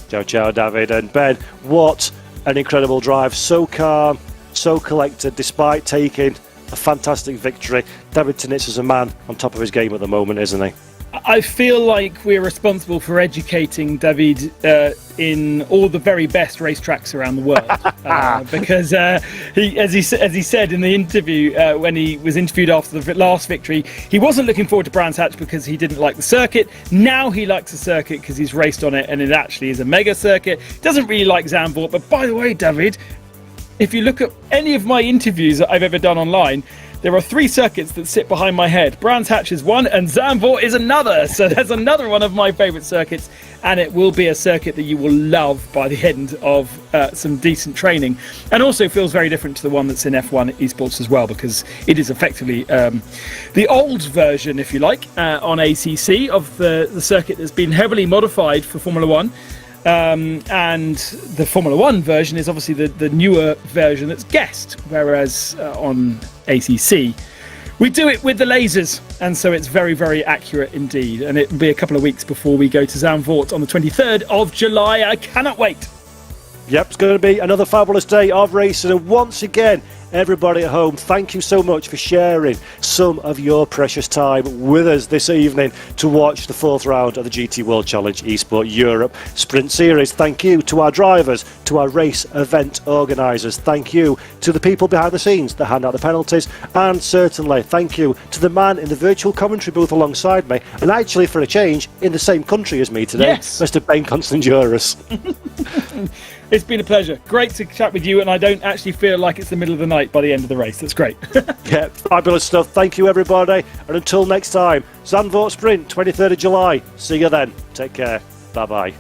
Ciao, David. And Ben, what an incredible drive. So calm, so collected, despite taking a fantastic victory. David Tinitz is a man on top of his game at the moment, isn't he? I feel like we're responsible for educating David in all the very best racetracks around the world, because as he said in the interview when he was interviewed after the last victory, he wasn't looking forward to Brands Hatch because he didn't like the circuit. Now he likes the circuit because he's raced on it, and it actually is a mega circuit. Doesn't really like Zandvoort, but by the way, David, if you look at any of my interviews that I've ever done online, there are 3 circuits that sit behind my head. Brands Hatch is one and Zandvoort is another. So there's another one of my favourite circuits, and it will be a circuit that you will love by the end of some decent training. And also feels very different to the one that's in F1 Esports as well, because it is effectively the old version, if you like, on ACC of the circuit that's been heavily modified for Formula 1. And the Formula 1 version is obviously the newer version that's guessed, whereas on ACC we do it with the lasers, and so it's very accurate indeed. And it will be a couple of weeks before we go to Zandvoort on the 23rd of July. I cannot wait. Yep, it's going to be another fabulous day of racing, and once again everybody at home, thank you so much for sharing some of your precious time with us this evening to watch the 4th round of the GT World Challenge Esports Europe Sprint Series. Thank you to our drivers, to our race event organisers. Thank you to the people behind the scenes that hand out the penalties, and certainly thank you to the man in the virtual commentary booth alongside me, and actually for a change in the same country as me today, Yes. Mr. Ben Constanduras. It's been a pleasure. Great to chat with you, and I don't actually feel like it's the middle of the night by the end of the race. That's great. Yeah, fabulous stuff. Thank you, everybody. And until next time, Zandvoort Sprint, 23rd of July. See you then. Take care. Bye-bye.